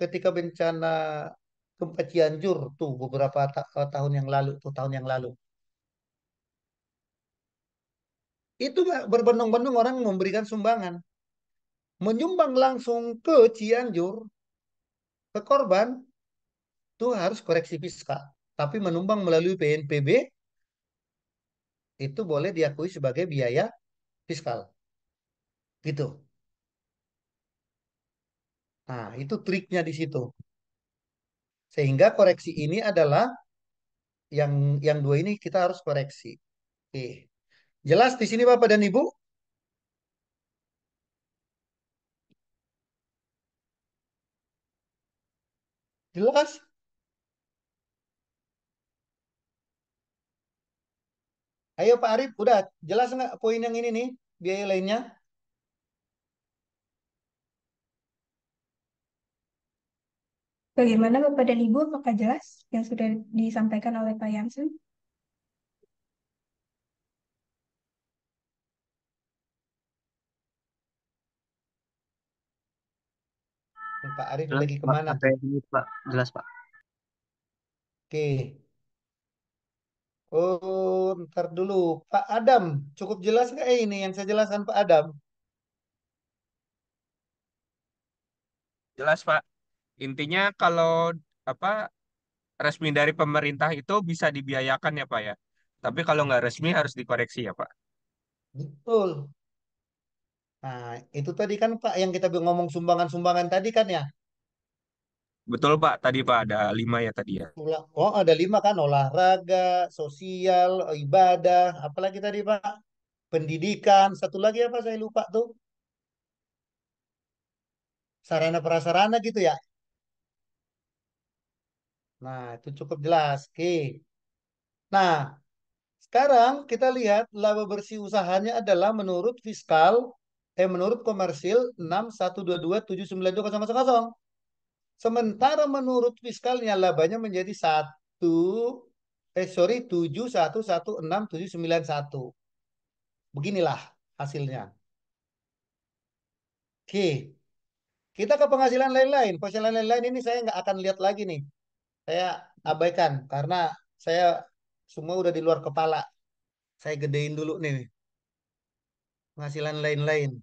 ketika bencana gempa Cianjur tuh beberapa tahun yang lalu, tuh tahun yang lalu. Itu nggak berbondong-bondong orang memberikan sumbangan. Menyumbang langsung ke Cianjur, ke korban, itu harus koreksi fiskal. Tapi menumbang melalui PNPB, itu boleh diakui sebagai biaya fiskal. Gitu. Nah, itu triknya di situ. Sehingga koreksi ini adalah yang dua ini kita harus koreksi. Oke. Jelas di sini Bapak dan Ibu? Jelas? Ayo Pak Arif, udah jelas nggak poin yang ini nih, biaya lainnya? Bagaimana Bapak dan Ibu? Apakah jelas yang sudah disampaikan oleh Pak Yansen? Pak Arif Jelas lagi Pak, kemana sampai tuh? ini Pak, jelas Pak. Oke. Oh, ntar dulu. Pak Adam, cukup jelas nggak ini yang saya jelaskan Pak Adam? Jelas, Pak. Intinya kalau apa resmi dari pemerintah itu bisa dibiayakan ya, Pak ya. Tapi kalau nggak resmi harus dikoreksi ya, Pak. Betul. Nah, itu tadi kan Pak yang kita ngomong sumbangan-sumbangan tadi kan ya. Betul, Pak. Tadi Pak ada 5 ya tadi ya. Oh, ada 5 kan, olahraga, sosial, ibadah, apalagi tadi Pak? Pendidikan, satu lagi apa saya lupa tuh. Sarana prasarana gitu ya. Nah, itu cukup jelas. Oke. Nah, sekarang kita lihat laba bersih usahanya adalah menurut komersil 6122792000. Sementara menurut fiskalnya labanya menjadi 71167991. Beginilah hasilnya. Oke, kita ke penghasilan lain-lain. Penghasilan lain-lain ini saya nggak akan lihat lagi nih. Saya abaikan karena saya semua udah di luar kepala. Saya gedein dulu nih penghasilan lain-lain.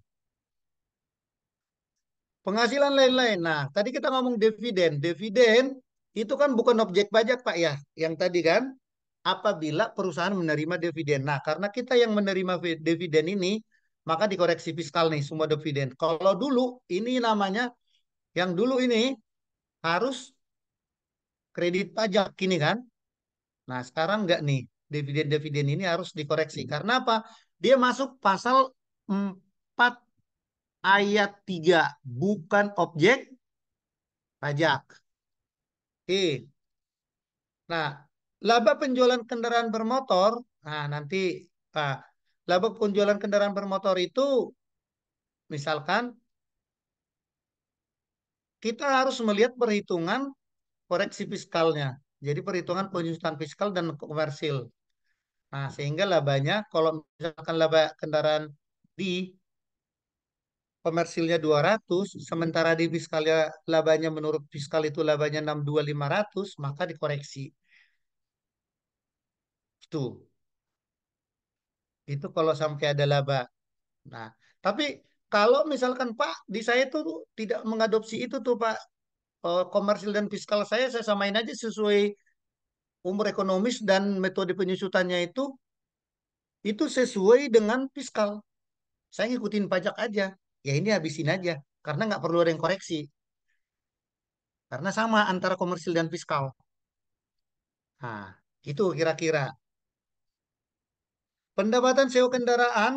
Penghasilan lain-lain. Nah, tadi kita ngomong dividen. Dividen itu kan bukan objek pajak, Pak ya. Yang tadi kan. apabila perusahaan menerima dividen. Nah, karena kita yang menerima dividen ini, maka dikoreksi fiskal nih semua dividen. Kalau dulu ini namanya, yang dulu ini harus kredit pajak ini kan. Nah, sekarang enggak nih. Dividen-dividen ini harus dikoreksi. Karena apa? Dia masuk pasal 4 ayat 3, bukan objek pajak. Oke. Nah, laba penjualan kendaraan bermotor, nah nanti ah, laba penjualan kendaraan bermotor itu misalkan kita harus melihat perhitungan koreksi fiskalnya. Jadi perhitungan penyusutan fiskal dan komersil. Nah, sehingga labanya kalau misalkan laba kendaraan di komersilnya 200, sementara di fiskalnya labanya menurut fiskal itu labanya 62.500, maka dikoreksi. Itu. Itu kalau sampai ada laba. Nah, tapi kalau misalkan Pak, di saya tuh tidak mengadopsi itu tuh Pak. Komersil dan fiskal saya samain aja sesuai umur ekonomis dan metode penyusutannya itu sesuai dengan fiskal. Saya ngikutin pajak aja. Ya ini habisin aja. Karena nggak perlu ada yang koreksi. Karena sama antara komersil dan fiskal. Nah, itu kira-kira. Pendapatan sewa kendaraan,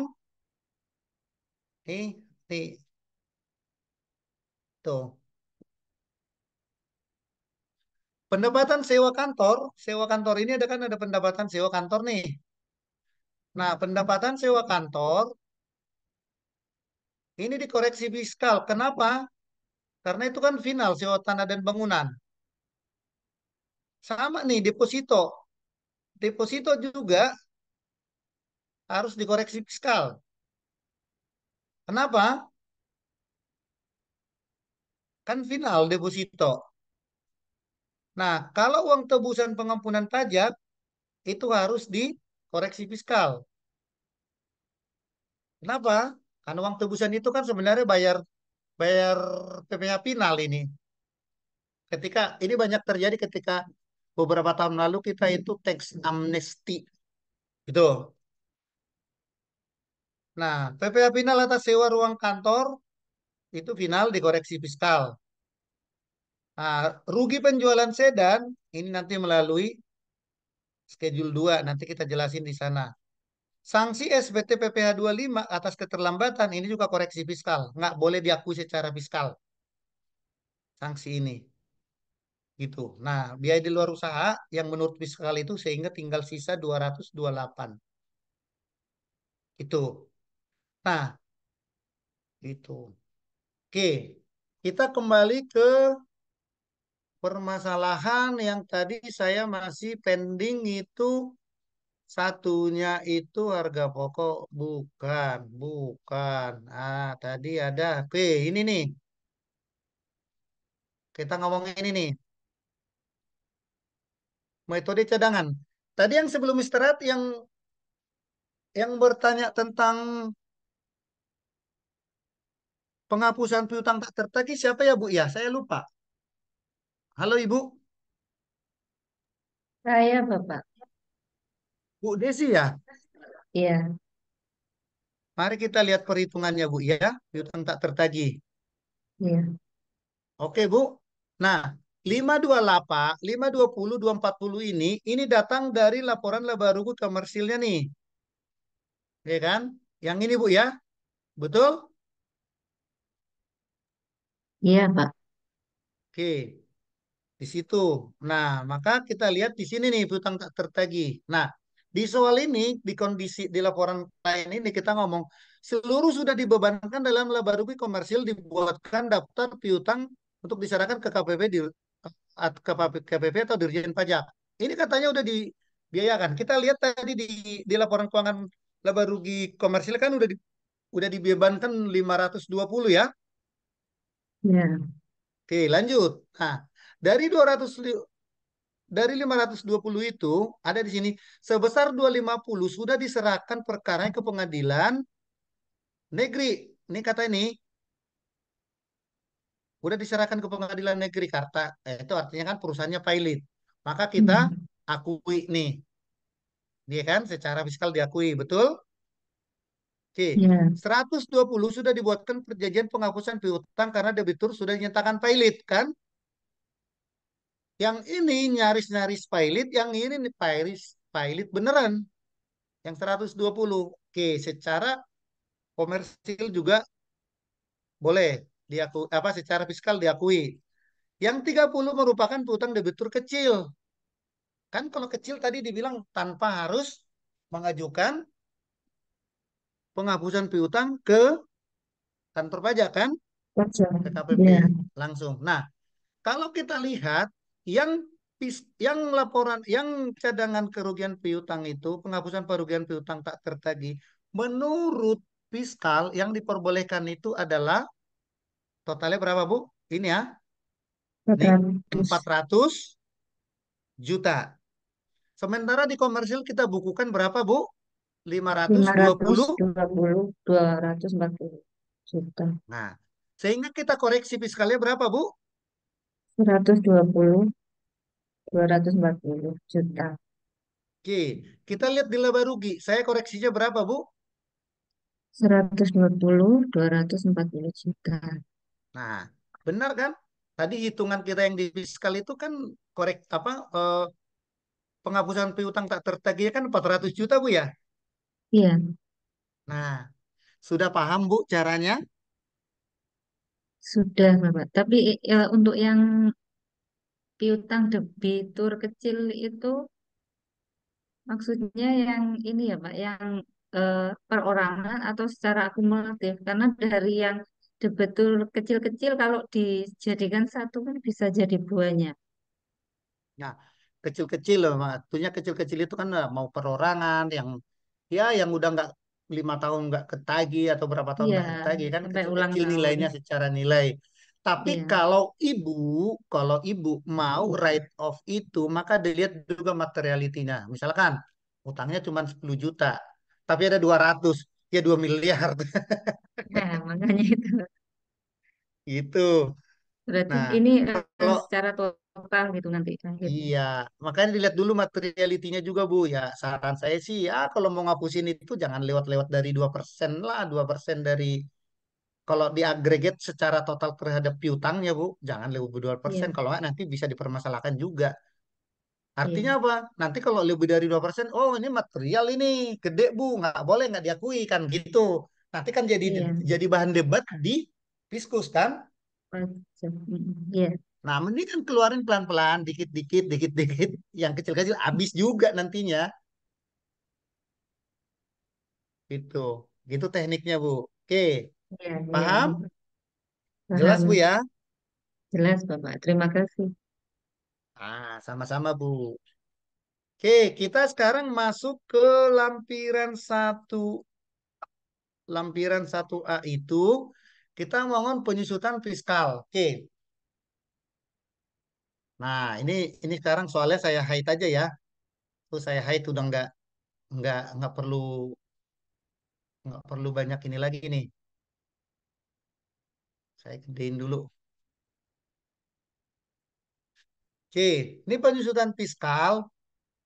nih, nih, tuh. Pendapatan sewa kantor ini ada kan ada pendapatan sewa kantor nih. Nah, pendapatan sewa kantor ini dikoreksi fiskal. Kenapa? Karena itu kan final sewa tanah dan bangunan. Sama nih deposito. Deposito juga harus dikoreksi fiskal. Kenapa? Kan final deposito. Nah, kalau uang tebusan pengampunan pajak itu harus dikoreksi fiskal. Kenapa? Karena uang tebusan itu kan sebenarnya bayar bayar PPh final ini. Ketika ini banyak terjadi ketika beberapa tahun lalu kita itu tax amnesty. Gitu. Nah, PPh final atas sewa ruang kantor itu final dikoreksi fiskal. Nah, rugi penjualan sedan ini nanti melalui schedule 2 nanti kita jelasin di sana. Sanksi SPT PPh 25 atas keterlambatan ini juga koreksi fiskal, nggak boleh diakui secara fiskal. Sanksi ini gitu. Nah, biaya di luar usaha yang menurut fiskal itu sehingga tinggal sisa 228. Itu. Nah, itu. Oke. Kita kembali ke permasalahan yang tadi saya masih pending itu satunya itu harga pokok bukan. Ah, tadi ada P. Ini nih. Kita ngomongin ini nih. Metode cadangan. Tadi yang sebelum istirahat yang bertanya tentang penghapusan piutang tak tertagih siapa ya Bu ya? Saya lupa. Halo Ibu. Saya, Bapak. Bu Desi ya? Iya, Mari kita lihat perhitungannya Bu ya. Piutang tak tertagih. iya. Oke Bu. Nah, 528, 520, 240 ini datang dari laporan laba rugi komersilnya nih. Ya kan? Yang ini Bu ya. Betul? Iya, Pak. Oke. Di situ. Nah, maka kita lihat di sini nih piutang tak tertagih. Nah, di soal ini di kondisi di laporan klien ini kita ngomong seluruh sudah dibebankan dalam laba rugi komersil dibuatkan daftar piutang untuk diserahkan ke KPP KPP atau Dirjen Pajak. Ini katanya udah dibiayakan. Kita lihat tadi di laporan keuangan laba rugi komersil kan udah dibebankan 520 ya. Iya. Oke, lanjut. Nah, dari 200 dari 520 itu ada di sini sebesar 250 sudah diserahkan perkara ke pengadilan negeri. Ini kata ini udah diserahkan ke pengadilan negeri Karta. Itu artinya kan perusahaannya pilot. Maka kita Hmm. akui nih. Dia kan secara fiskal diakui, betul? Oke, Ya. 120 sudah dibuatkan perjanjian penghapusan piutang karena debitur sudah dinyatakan pailit kan? Yang ini nyaris-nyaris pailit, yang ini nih pailit beneran. Yang 120. Oke, secara komersil juga boleh diakui apa secara fiskal diakui. Yang 30 merupakan piutang debitur kecil. Kan kalau kecil tadi dibilang tanpa harus mengajukan penghapusan piutang ke kantor pajak kan? Wajar. Ke KPP Ya. langsung. Nah, kalau kita lihat yang yang laporan yang cadangan kerugian piutang itu penghapusan kerugian piutang tak tertagih menurut fiskal yang diperbolehkan itu adalah totalnya berapa Bu? Ini ya, nih 400. 400 juta. Sementara di komersil kita bukukan berapa Bu? lima ratus lima dua ratus puluh. dua puluh 240 juta. Nah, sehingga kita koreksi fiskalnya berapa Bu? 220 240 juta. Oke, kita lihat di laba rugi. Saya koreksinya berapa Bu? 120 240 juta. Nah, benar kan? Tadi hitungan kita yang di fiskal itu kan korek apa penghapusan piutang tak tertagihnya kan 400 juta Bu ya. Iya, Nah, sudah paham Bu caranya? sudah Bapak. Tapi untuk yang piutang debitur kecil itu maksudnya yang ini ya Pak, yang perorangan atau secara akumulatif. Karena dari yang debitur kecil-kecil kalau dijadikan satu kan bisa jadi banyak. Nah, kecil-kecil loh, maksudnya kecil-kecil itu kan mau perorangan yang ya yang udah nggak 5 tahun nggak ketagi atau berapa tahun Iya, nggak ketagi kan sampai ulang kecil-kecil tahun. nilainya secara nilai. Tapi Iya, kalau ibu mau write off itu maka dilihat juga materialitinya. Misalkan utangnya cuma 10 juta, tapi ada 200 ya 2 miliar nah, makanya itu. gitu. Berarti Nah, ini kalau secara total gitu nanti akhirnya. iya, makanya dilihat dulu materialitinya juga Bu. Ya, saran saya sih ya kalau mau ngapusin itu jangan lewat-lewat dari 2% lah, 2% dari kalau diagregat secara total terhadap piutangnya Bu, jangan lebih 2%. Iya, Kalau nggak nanti bisa dipermasalahkan juga. Artinya iya, apa? Nanti kalau lebih dari 2%, oh ini material ini gede Bu, nggak boleh nggak diakui kan gitu. Nanti kan jadi iya. jadi bahan debat di Fiskus kan. Wajar. Iya, Nah, mending kan keluarin pelan-pelan, dikit-dikit, dikit-dikit. Yang kecil-kecil habis juga nantinya. Gitu. Gitu tekniknya, Bu. Oke, iya, iya, paham? iya. Jelas, Bu Paham. ya? Jelas, Bapak. Terima kasih. Ah, sama-sama, Bu. Oke, kita sekarang masuk ke lampiran satu. Lampiran satu a itu kita mohon penyusutan fiskal. Oke. Nah, ini sekarang soalnya saya hide aja ya. Tuh saya hide udah nggak perlu banyak ini lagi nih. Saya gedein dulu. Oke, ini penyusutan fiskal.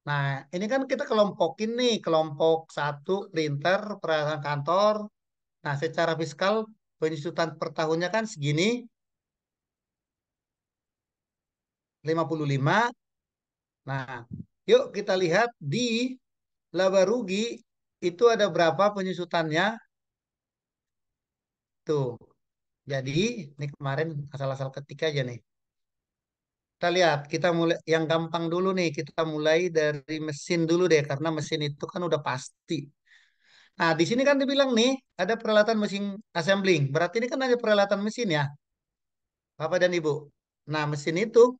Nah, ini kan kita kelompokin nih, kelompok satu printer, peralatan kantor. Nah, secara fiskal penyusutan per tahunnya kan segini, 55. Nah, yuk kita lihat di laba rugi itu ada berapa penyusutannya. Tuh, jadi ini kemarin asal-asal ketik aja nih. Kita lihat, kita mulai yang gampang dulu nih, kita mulai dari mesin dulu deh, karena mesin itu kan udah pasti. Nah, di sini kan dibilang nih, ada peralatan mesin assembling. Berarti ini kan ada peralatan mesin ya, Bapak dan Ibu. Nah, mesin itu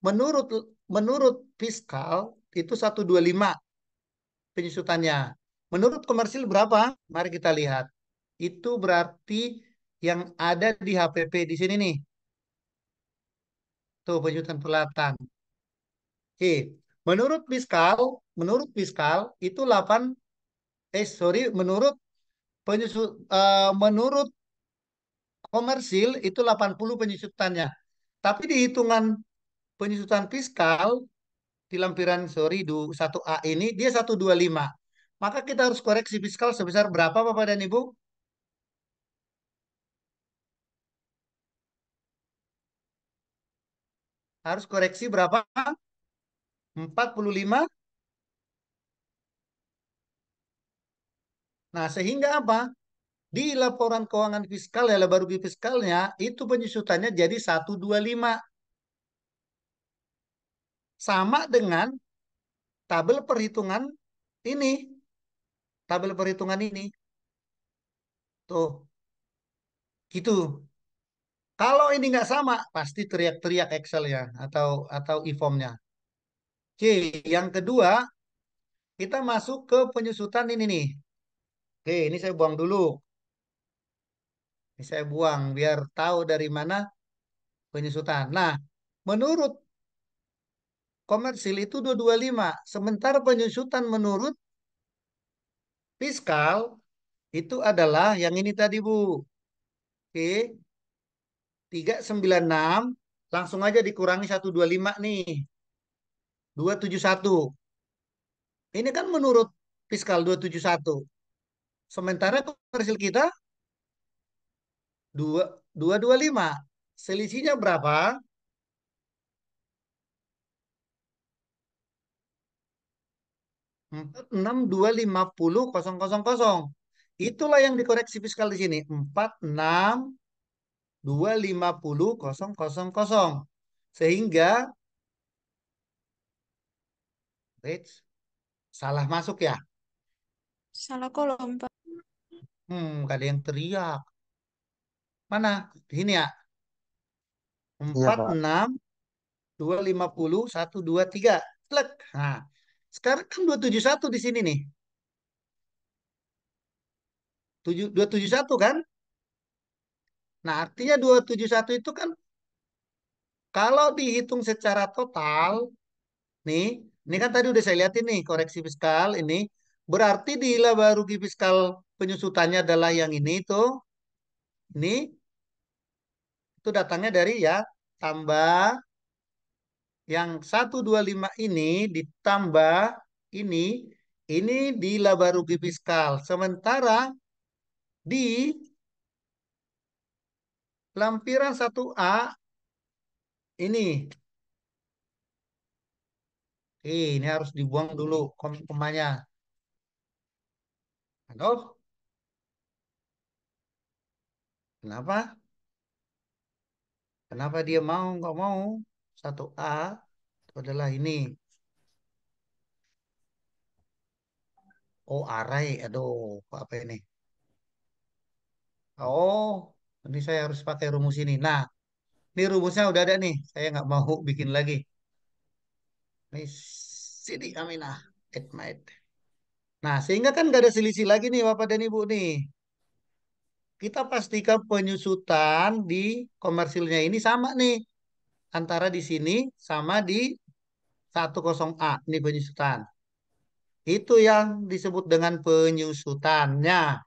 menurut menurut fiskal itu 125 penyusutannya. Menurut komersil berapa? Mari kita lihat. Itu berarti yang ada di HPP di sini nih. Tuh penyusutan peralatan. Oke. Menurut fiskal itu 8 sorry, menurut komersil itu 80 penyusutannya. Tapi di hitungan penyusutan fiskal di lampiran, sorry, 1A ini dia 125. Maka kita harus koreksi fiskal sebesar berapa Bapak dan Ibu? Harus koreksi berapa? 45. Nah, sehingga apa? Di laporan keuangan fiskal ya laba rugi fiskalnya itu penyusutannya jadi 125. Sama dengan tabel perhitungan ini. Tabel perhitungan ini. Tuh, gitu. Kalau ini nggak sama, pasti teriak-teriak Excel ya atau e-formnya. Oke, yang kedua kita masuk ke penyusutan ini nih. Oke, ini saya buang dulu. Ini saya buang biar tahu dari mana penyusutan. Nah, menurut komersil itu 225. Sementara penyusutan menurut fiskal itu adalah yang ini tadi, Bu. Oke, 396 langsung aja dikurangi 125 nih. 271. Ini kan menurut fiskal 271. Sementara komersil kita 225. Selisihnya berapa? 46250000. Itulah yang dikoreksi fiskal di sini. 46250000. Sehingga wait, salah masuk ya. Salah kolom, Pak. Gak ada yang teriak. Mana? Di sini ya. Iya, Empat Pak. enam 250 123. Plek. Nah, sekarang kan 271 di sini nih. 271 kan? Nah, artinya 271 itu kan kalau dihitung secara total, nih, ini kan tadi udah saya lihatin nih koreksi fiskal ini. Berarti di laba rugi fiskal penyusutannya adalah yang ini tuh. Ini itu datangnya dari ya tambah yang 125 ini ditambah ini ini di laba rugi fiskal. Sementara di lampiran 1A ini ini harus dibuang dulu komanya. Aduh, kenapa? Kenapa dia mau nggak mau? 1A itu adalah ini. Oh, array. Aduh, apa ini? Oh, ini saya harus pakai rumus ini. Nah, ini rumusnya udah ada nih. Saya nggak mau bikin lagi. Ini Sidi Aminah. Admit. Nah, sehingga kan nggak ada selisih lagi nih Bapak dan Ibu nih. Kita pastikan penyusutan di komersilnya ini sama nih. Antara di sini sama di 10A. Ini penyusutan. Itu yang disebut dengan penyusutannya.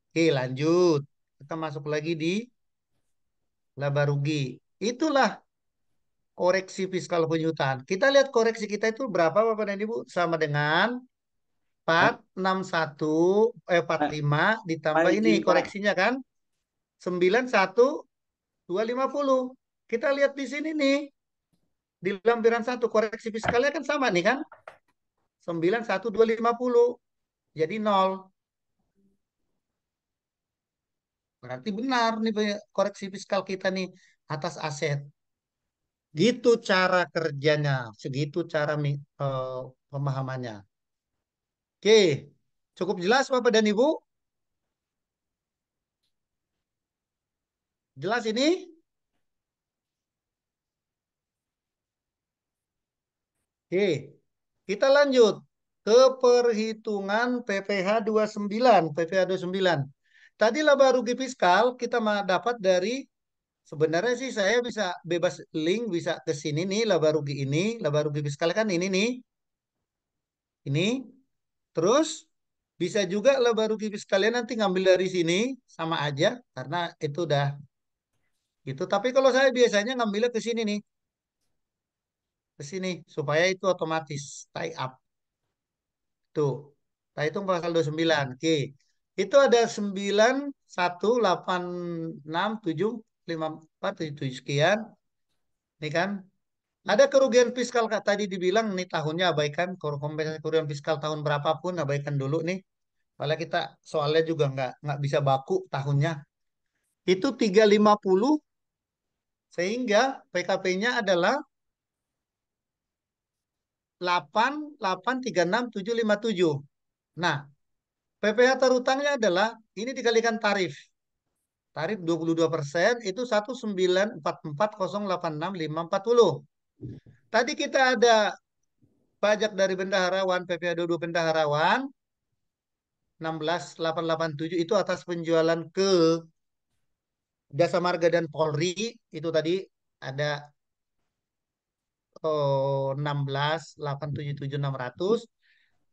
Oke, lanjut. Kita masuk lagi di laba rugi. Itulah koreksi fiskal penyusutan. Kita lihat koreksi kita itu berapa Bapak dan Ibu? Sama dengan 461 45 ditambah ini koreksinya kan 91250. Kita lihat di sini nih di lampiran satu koreksi fiskalnya kan sama nih kan 91250. Jadi 0. Berarti benar nih koreksi fiskal kita nih atas aset. Gitu cara kerjanya, segitu cara pemahamannya. Oke, cukup jelas Bapak dan Ibu? Jelas ini? Oke, kita lanjut ke perhitungan PPh 29, PPh 29. Tadi laba rugi fiskal kita dapat dari sebenarnya sih saya bisa bebas link bisa ke sini nih laba rugi ini, laba rugi fiskal kan ini nih. Ini terus bisa juga laba rugi fiskalnya nanti ngambil dari sini sama aja karena itu udah gitu. Tapi kalau saya biasanya ngambilnya ke sini nih. ke sini supaya itu otomatis tie up. Tuh. Kita hitung pasal 29. Oke. Itu ada 9, 1, 8, 6, 7, 5, 4, 7, 7 sekian. Ini kan. Ada kerugian fiskal Kak tadi dibilang nih tahunnya abaikan. Kompensasi kerugian fiskal tahun berapapun abaikan dulu nih. Soalnya kita soalnya juga nggak bisa baku tahunnya. Itu 350 sehingga PKP-nya adalah 8, 8, 36, 7, 57. Nah, PPh terutangnya adalah ini dikalikan tarif. Tarif 22% itu 1944086,540. Tadi kita ada pajak dari bendaharawan, PPh 22 bendaharawan 16.887 itu atas penjualan ke Jasa Marga dan Polri itu tadi ada 16.877.600.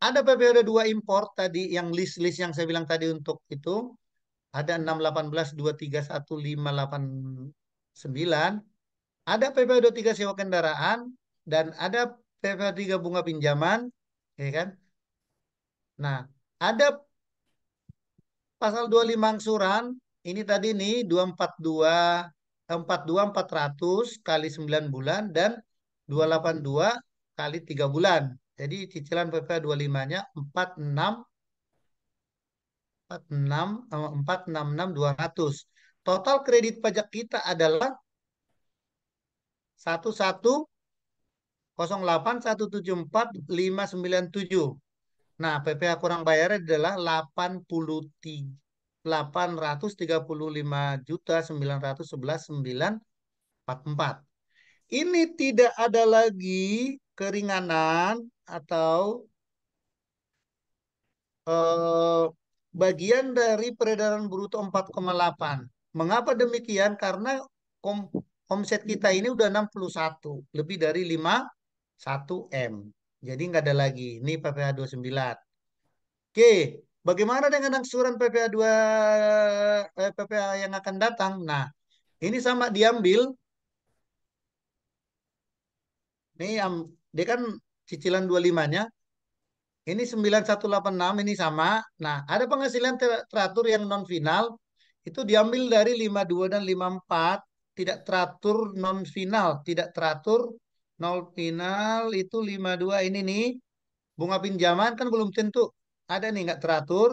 Ada PPh 2 import tadi yang list-list yang saya bilang tadi untuk itu ada 618.231.589. Ada PPh 23 sewa kendaraan dan ada PPh 3 bunga pinjaman, ya kan? Nah, ada pasal 25 angsuran, ini tadi nih 400 kali 9 bulan dan 282 kali 3 bulan. Jadi cicilan PPh 25-nya 466 Total kredit pajak kita adalah 11.08.174.597. Nah, PPh kurang bayar adalah 835.911.944. Ini tidak ada lagi keringanan atau eh, bagian dari peredaran bruto 4,8. Mengapa demikian? Karena omset kita ini udah 61, lebih dari 51 M. Jadi nggak ada lagi. Ini PPh 29. Oke, bagaimana dengan angsuran PPh 2 PPh yang akan datang? Nah, ini sama diambil. Ini dia kan cicilan 25-nya. Ini 9186 ini sama. Nah, ada penghasilan teratur yang non final itu diambil dari 52 dan 54. Tidak teratur non final, tidak teratur nol final itu 52 ini nih. Bunga pinjaman kan belum tentu ada nih nggak teratur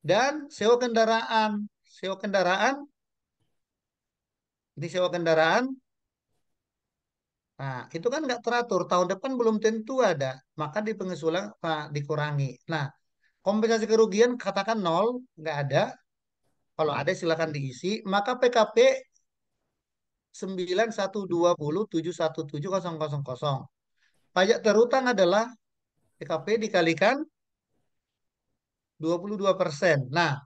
dan sewa kendaraan. Sewa kendaraan ini sewa kendaraan. Nah, itu kan nggak teratur. Tahun depan belum tentu ada. Maka di pengusulan dikurangi. Nah, kompensasi kerugian katakan nol, nggak ada. Kalau ada silakan diisi. Maka PKP 9120717000. Pajak terutang adalah PKP dikalikan 22%. Nah,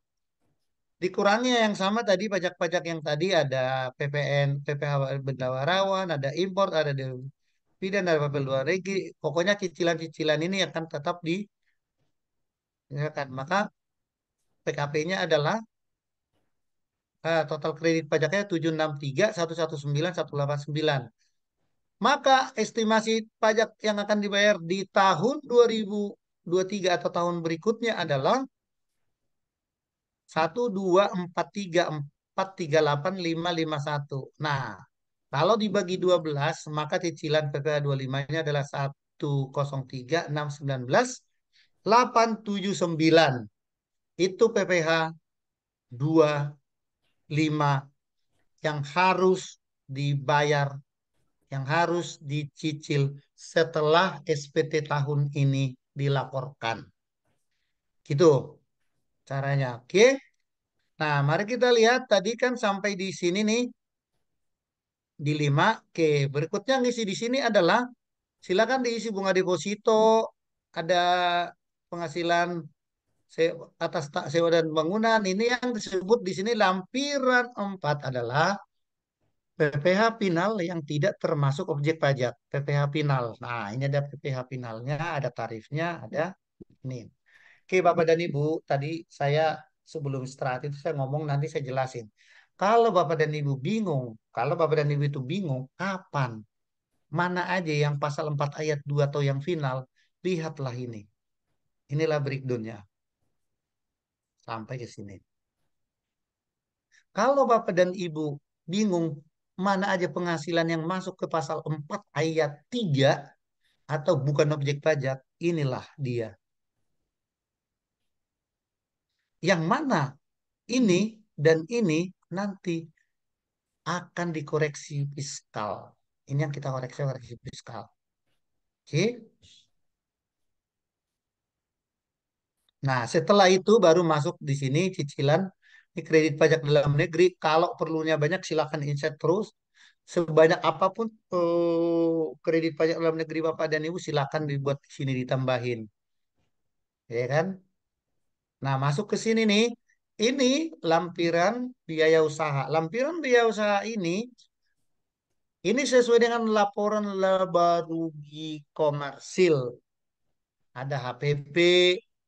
dikurangi yang sama tadi pajak-pajak yang tadi ada PPN, PPh benda warawan, ada impor, ada dividen, ada papel luar negeri. Pokoknya cicilan-cicilan ini akan tetap ya kan. Maka PKP-nya adalah total kredit pajaknya 763.119.189. Maka estimasi pajak yang akan dibayar di tahun 2023 atau tahun berikutnya adalah 1243438.551. Nah, kalau dibagi 12, maka cicilan PPh 25-nya adalah 103.619.879. Itu PPh 25 yang harus dibayar, yang harus dicicil setelah SPT tahun ini dilaporkan. Gitu caranya. Oke. Nah, mari kita lihat tadi kan sampai di sini nih di 5. Oke, berikutnya ngisi di sini adalah silakan diisi bunga deposito, ada penghasilan atas sewa dan bangunan. Ini yang disebut di sini lampiran 4 adalah PPh final yang tidak termasuk objek pajak. PPh final. Nah, ini ada PPh finalnya, ada tarifnya, ada ini. Oke, Bapak dan Ibu, tadi saya sebelum istirahat itu saya ngomong nanti saya jelasin. Kalau Bapak dan Ibu bingung, kalau Bapak dan Ibu itu bingung, kapan mana aja yang pasal 4 ayat 2 atau yang final, lihatlah ini. Inilah breakdownnya sampai ke sini. Kalau Bapak dan Ibu bingung mana aja penghasilan yang masuk ke pasal 4 ayat 3 atau bukan objek pajak, inilah dia. Yang mana ini dan ini nanti akan dikoreksi fiskal. Ini yang kita koreksi fiskal. Oke. Nah, setelah itu baru masuk di sini cicilan ini kredit pajak dalam negeri. Kalau perlunya banyak silakan inset terus. Sebanyak apapun kredit pajak dalam negeri Bapak dan Ibu silakan dibuat di sini ditambahin. Ya kan? Nah, masuk ke sini nih. Ini lampiran biaya usaha. Lampiran biaya usaha ini sesuai dengan laporan laba rugi komersil. Ada HPP,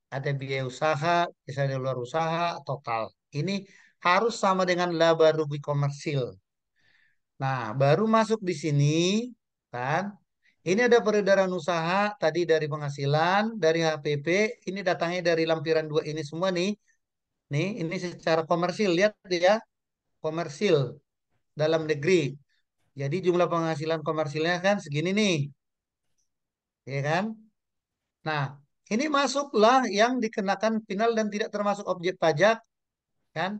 ada biaya usaha, biasa dari luar usaha, total. Ini harus sama dengan laba rugi komersil. Nah, baru masuk di sini, kan? Ini ada peredaran usaha tadi dari penghasilan, dari HPP, ini datangnya dari lampiran dua ini semua nih. Nih, ini secara komersil, lihat ya, komersil dalam negeri. Jadi jumlah penghasilan komersilnya kan segini nih, ya kan? Nah, ini masuklah yang dikenakan final dan tidak termasuk objek pajak, kan?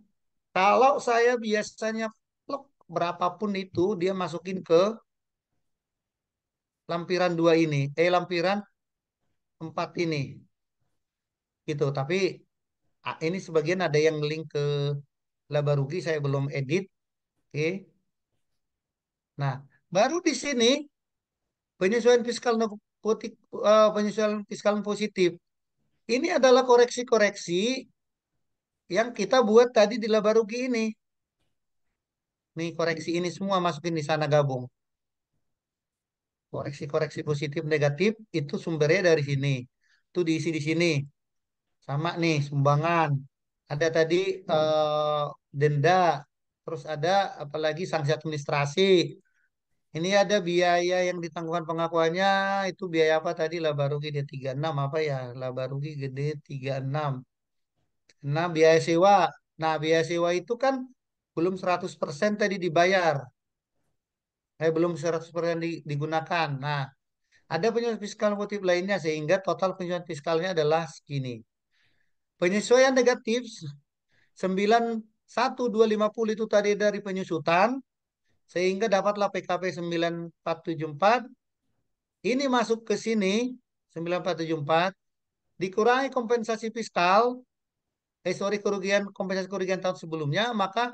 Kalau saya biasanya plek, berapapun itu dia masukin ke lampiran dua ini, lampiran empat ini, gitu. Tapi ini sebagian ada yang link ke laba rugi, saya belum edit, oke. Nah, baru di sini penyesuaian fiskal penyesuaian fiskal positif. Ini adalah koreksi-koreksi yang kita buat tadi di laba rugi ini. Nih koreksi ini semua masukin di sana gabung. Koreksi-koreksi positif negatif itu sumbernya dari sini. Itu diisi di sini. Sama nih sumbangan. Ada tadi eh, denda. Terus ada apalagi sanksi administrasi. Ini ada biaya yang ditanggungkan pengakuannya. Itu biaya apa tadi? Laba rugi dia 36 apa ya? Laba rugi gede 36. Nah, biaya sewa. Nah, biaya sewa itu kan belum 100% tadi dibayar. Belum 100% digunakan. Nah, ada penyesuaian fiskal motif lainnya sehingga total penyesuaian fiskalnya adalah segini. Penyesuaian negatif 91.250 itu tadi dari penyusutan sehingga dapatlah PKP 9474. Ini masuk ke sini 9474 dikurangi kompensasi fiskal, kompensasi kerugian tahun sebelumnya, maka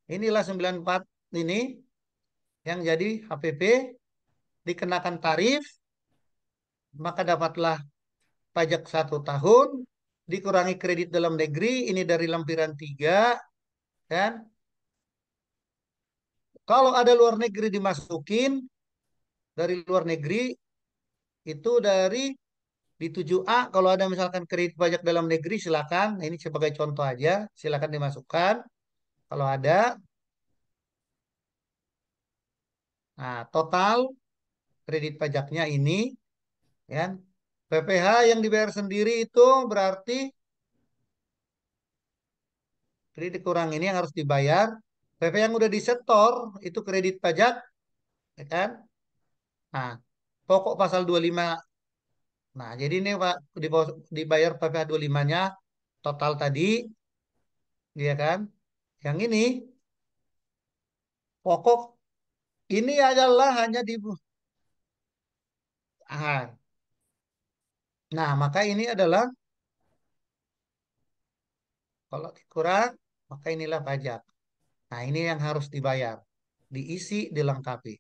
inilah 94 ini yang jadi HPP dikenakan tarif, maka dapatlah pajak 1 tahun, dikurangi kredit dalam negeri, ini dari lampiran 3, kan? Kalau ada luar negeri dimasukin, dari luar negeri, itu dari di 7A, kalau ada misalkan kredit pajak dalam negeri, silakan. Nah, ini sebagai contoh aja, silakan dimasukkan. Kalau ada, nah total kredit pajaknya ini, ya, PPh yang dibayar sendiri itu berarti kredit kurang ini yang harus dibayar. PP yang udah disetor itu kredit pajak, ya kan? Nah, pokok pasal 25. Nah, jadi ini Pak dibayar PPh 25-nya total tadi, ya kan? Yang ini pokok ini adalah hanya di ah. Nah, maka ini adalah kalau dikurang, maka inilah pajak. Nah, ini yang harus dibayar, diisi, dilengkapi.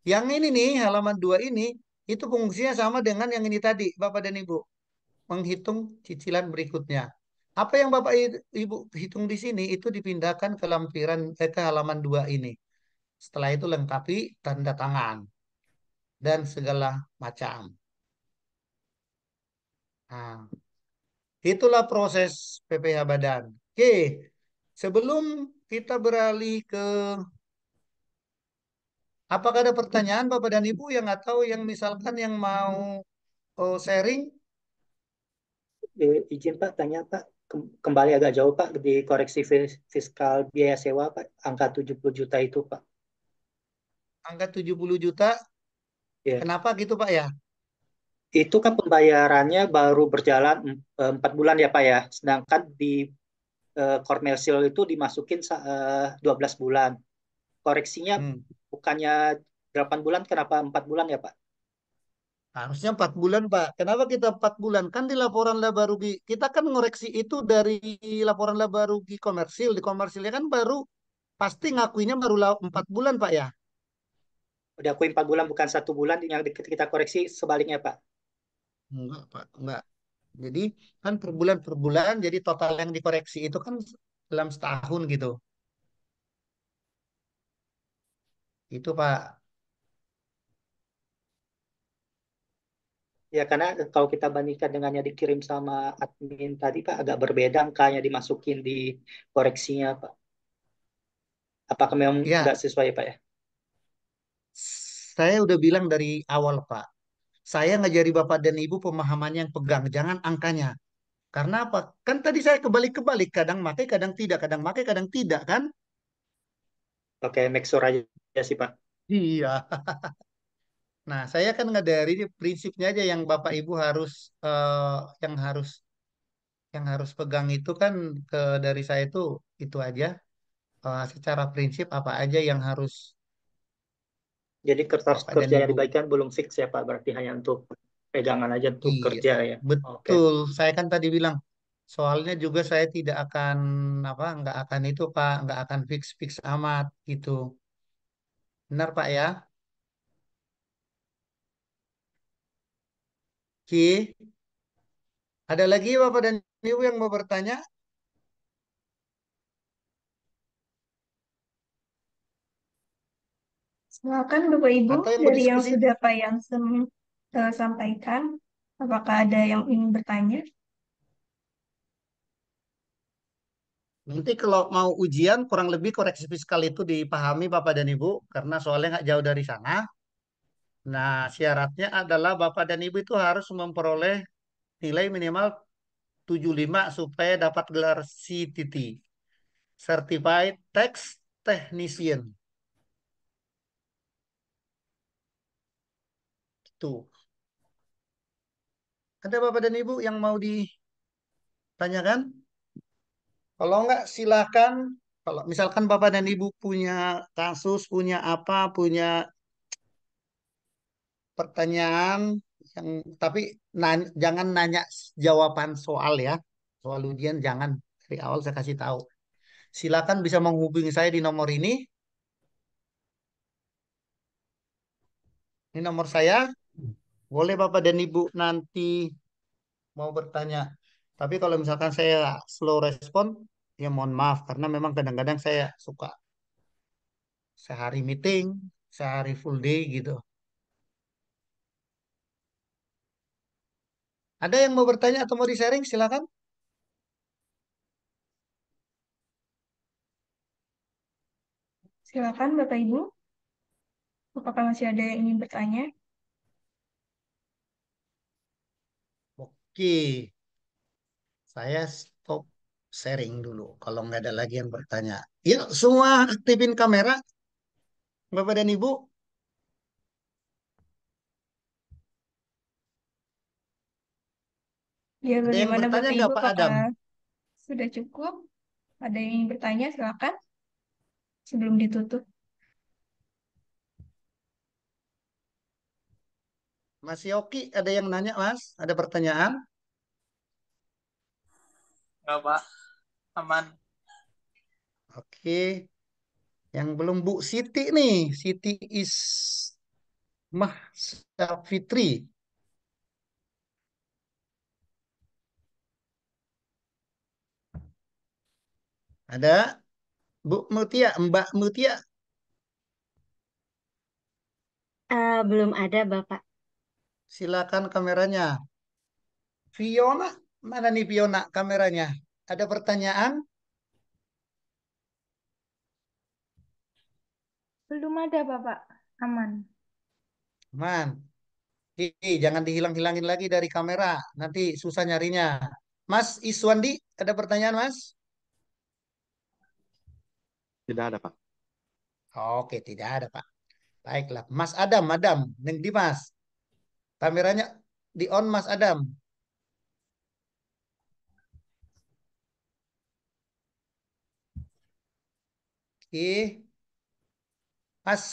Yang ini nih, halaman 2 ini, itu fungsinya sama dengan yang ini tadi, Bapak dan Ibu. Menghitung cicilan berikutnya. Apa yang Bapak Ibu hitung di sini, itu dipindahkan ke ke halaman 2 ini. Setelah itu lengkapi tanda tangan. Dan segala macam. Nah, itulah proses PPh Badan. Oke, sebelum kita beralih ke Apakah ada pertanyaan Bapak dan Ibu yang atau yang misalkan yang mau sharing? Izin Pak, tanya Pak, kembali agak jauh Pak di koreksi fiskal biaya sewa Pak, angka 70 juta itu Pak. Angka 70 juta, Ya, kenapa gitu Pak ya? itu kan pembayarannya baru berjalan 4 bulan ya Pak ya, sedangkan di Komersil itu dimasukin 12 bulan. Koreksinya Hmm. bukannya 8 bulan, kenapa 4 bulan ya Pak? Harusnya 4 bulan, Pak. Kenapa kita 4 bulan? Kan di laporan laba rugi, kita kan ngoreksi itu dari laporan laba rugi komersil. Di komersilnya kan baru, pasti ngakuinya baru 4 bulan, Pak ya? Udah aku 4 bulan bukan 1 bulan yang kita koreksi sebaliknya Pak. Enggak, Pak. Enggak. Jadi kan per bulan, jadi total yang dikoreksi itu kan dalam setahun gitu. Itu, Pak. Ya karena kalau kita bandingkan dengan yang dikirim sama admin tadi Pak agak berbeda angkanya dimasukin di koreksinya Pak. Apakah memang Ya, nggak sesuai Pak ya? saya udah bilang dari awal, Pak. Saya ngajari Bapak dan Ibu pemahamannya yang pegang, jangan angkanya. Karena apa? Kan tadi saya kebalik-kebalik, kadang pakai, kadang tidak, kadang pakai, kadang tidak, kan? Oke, make sure aja sih Pak. Iya. Nah, saya kan ngajari prinsipnya aja yang Bapak Ibu harus yang harus pegang itu kan dari saya itu aja. Secara prinsip apa aja yang harus Jadi kertas Bapak dan kerja yang Ibu. dibagikan belum fix ya Pak, berarti hanya untuk pegangan aja untuk Iya, kerja ya. Oke. betul. Saya kan tadi bilang soalnya juga saya tidak akan nggak akan itu Pak, nggak akan fix amat gitu. Benar Pak ya? Ki, ada lagi Bapak dan Ibu yang mau bertanya Silakan Bapak Ibu atau yang mau dari yang diskusi? sudah Pak Yansen sampaikan. Apakah ada yang ingin bertanya? Nanti kalau mau ujian kurang lebih koreksi fiskal itu dipahami Bapak dan Ibu karena soalnya nggak jauh dari sana. Nah, syaratnya adalah Bapak dan Ibu itu harus memperoleh nilai minimal 75 supaya dapat gelar CTT, Certified Tax Technician. Itu. Ada Bapak dan Ibu yang mau ditanyakan? Kalau enggak silakan. Kalau misalkan Bapak dan Ibu punya kasus, punya apa, punya pertanyaan yang tapi jangan nanya jawaban soal ya. Soal ujian jangan dari awal saya kasih tahu. Silakan bisa menghubungi saya di nomor ini. Ini nomor saya. Boleh Bapak dan Ibu nanti mau bertanya. Tapi kalau misalkan saya slow respon, ya mohon maaf karena memang kadang-kadang saya suka sehari meeting, sehari full day gitu. Ada yang mau bertanya atau mau di-sharing? Silakan. Silakan Bapak Ibu. Apakah masih ada yang ingin bertanya? Oke, saya stop sharing dulu. Kalau nggak ada lagi yang bertanya. Ya, semua aktifin kamera, Bapak dan Ibu. Ya, Ada yang bagaimana bertanya Bapak Ibu? nggak Pak Apakah Adam? sudah cukup? Ada yang ingin bertanya? Silakan sebelum ditutup. Mas Yoki, ada yang nanya Mas? Ada pertanyaan? Enggak, Pak. Aman. Oke, yang belum Bu Siti nih. Siti Fitri. Ada Bu Mutia, Mbak Mutia. Belum ada, Bapak. Silakan kameranya. Fiona, mana nih Fiona kameranya? Ada pertanyaan? Belum ada, Bapak. Aman. Aman. Jangan dihilang-hilangin lagi dari kamera. Nanti susah nyarinya. Mas Iswandi, ada pertanyaan, Mas? Tidak ada, Pak. Oke, tidak ada, Pak. Baiklah. Mas Adam, Madam, Neng Dimas. Kameranya di on, Mas Adam. Oke. Mas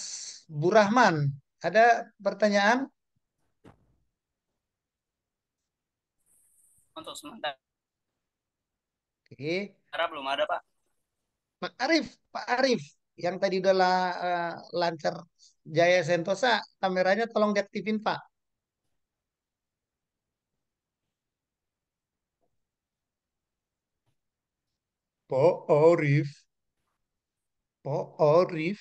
Burahman, ada pertanyaan? Untuk sementara Oke. belum ada, Pak. Pak Arif, yang tadi udah lancar Jaya Sentosa, kameranya tolong diaktifin, Pak. Pak Arif, Pak Arif.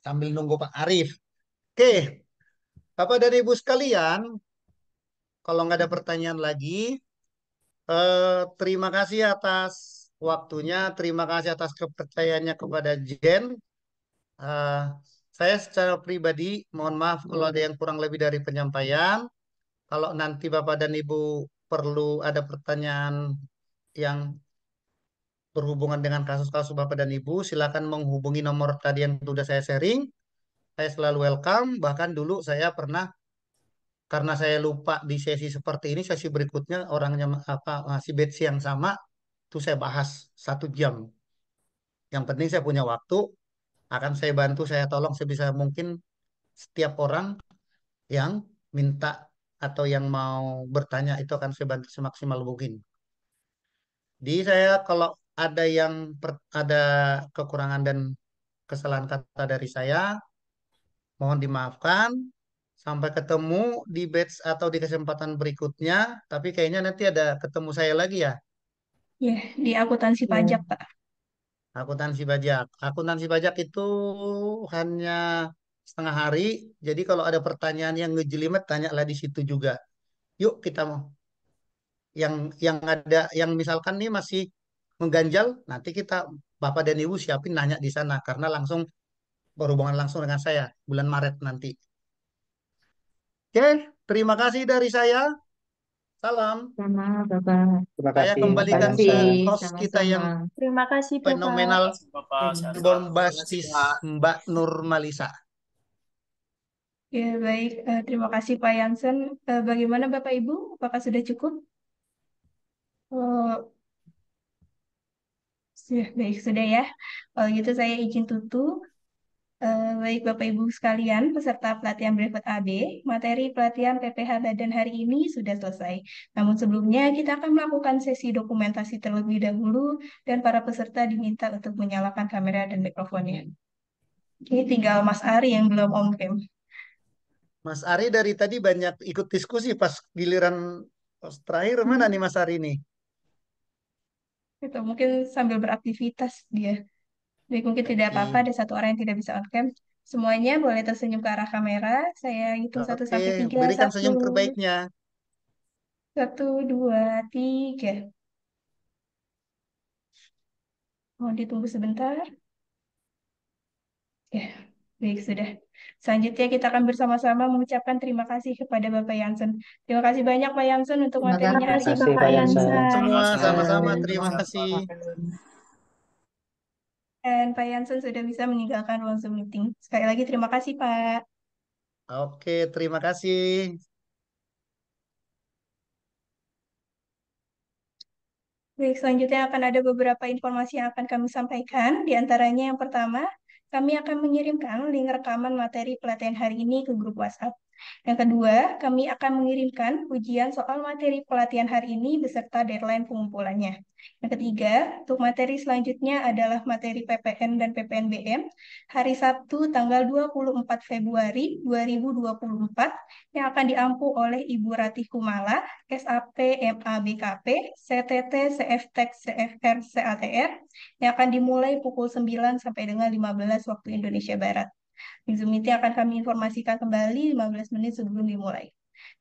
Sambil nunggu Pak Arif. Oke, Bapak dan Ibu sekalian, kalau nggak ada pertanyaan lagi, terima kasih atas waktunya, terima kasih atas kepercayaannya kepada Jen. Eh, saya secara pribadi, mohon maaf kalau ada yang kurang lebih dari penyampaian. Kalau nanti Bapak dan Ibu perlu ada pertanyaan yang berhubungan dengan kasus-kasus Bapak dan Ibu, silakan menghubungi nomor tadi yang sudah saya sharing. Saya selalu welcome. Bahkan dulu saya pernah, karena saya lupa di sesi seperti ini, sesi berikutnya orangnya apa masih batch yang sama, itu saya bahas 1 jam. Yang penting saya punya waktu, akan saya bantu, saya tolong sebisa mungkin setiap orang yang minta atau yang mau bertanya itu akan saya bantu semaksimal mungkin. Jadi saya kalau ada yang ada kekurangan dan kesalahan kata dari saya, mohon dimaafkan. Sampai ketemu di batch atau di kesempatan berikutnya. Tapi kayaknya nanti ada ketemu saya lagi ya. Ya, di akuntansi pajak, Pak. Akuntansi pajak. Akuntansi pajak itu hanya setengah hari. Jadi kalau ada pertanyaan yang ngejelimet, tanyalah di situ juga. Yuk kita mau yang ada yang misalkan nih masih mengganjal, nanti kita Bapak dan Ibu siapin nanya di sana karena langsung berhubungan langsung dengan saya bulan Maret nanti. Oke, terima kasih dari saya. Salam. Sama, Bapak. Terima Saya kasih, Pak kembalikan ke Yansen. host kita yang Sama-sama. Terima kasih, Bapak. fenomenal Bapak, sehat-sehat. Terima kasih, bombastis Pak. Mbak Nurmalisa. Ya, baik. Terima kasih, Pak Yansen. Bagaimana, Bapak Ibu? Apakah sudah cukup? Oh, sudah, baik, sudah ya. Kalau gitu saya izin tutup. Baik Bapak Ibu sekalian, peserta pelatihan brevet AB, materi pelatihan PPH Badan hari ini sudah selesai. Namun sebelumnya kita akan melakukan sesi dokumentasi terlebih dahulu dan para peserta diminta untuk menyalakan kamera dan mikrofonnya. Ini tinggal Mas Ari yang belum on cam. Mas Ari dari tadi banyak ikut diskusi pas giliran terakhir mana nih Mas Ari nih? Itu mungkin sambil beraktivitas dia. Jadi mungkin tidak apa-apa, Oke, ada satu orang yang tidak bisa on cam. Semuanya boleh tersenyum ke arah kamera. Saya hitung satu oke, sampai tiga. berikan Satu, senyum terbaiknya. satu, dua, tiga. Mohon ditunggu sebentar. Ya, baik sudah. Selanjutnya kita akan bersama-sama mengucapkan terima kasih kepada Bapak Jansen. Terima kasih banyak Pak Jansen untuk Terima Terima materinya hari kasih, ini. Terima kasih, Bapak Pak Yansen. Yansan. Semua sama-sama kasih. terima Sehat, kasih. Pak. Dan Pak Jansen sudah bisa meninggalkan ruang Zoom meeting. Sekali lagi terima kasih Pak. Oke, terima kasih. Baik, selanjutnya akan ada beberapa informasi yang akan kami sampaikan. Di antaranya yang pertama, kami akan mengirimkan link rekaman materi pelatihan hari ini ke grup WhatsApp. Yang kedua, kami akan mengirimkan ujian soal materi pelatihan hari ini beserta deadline pengumpulannya. Yang ketiga, untuk materi selanjutnya adalah materi PPN dan PPNBM hari Sabtu tanggal 24 Februari 2024 yang akan diampu oleh Ibu Ratih Kumala, SAP MA BKP, CTT CFTEK CFR CATR yang akan dimulai pukul 9 sampai dengan 15 waktu Indonesia Barat. Zoom meeting akan kami informasikan kembali 15 menit sebelum dimulai.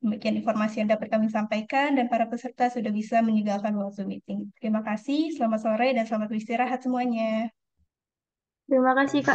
Demikian informasi yang dapat kami sampaikan dan para peserta sudah bisa meninggalkan ruang Zoom meeting. Terima kasih, selamat sore dan selamat beristirahat semuanya. Terima kasih, Kak.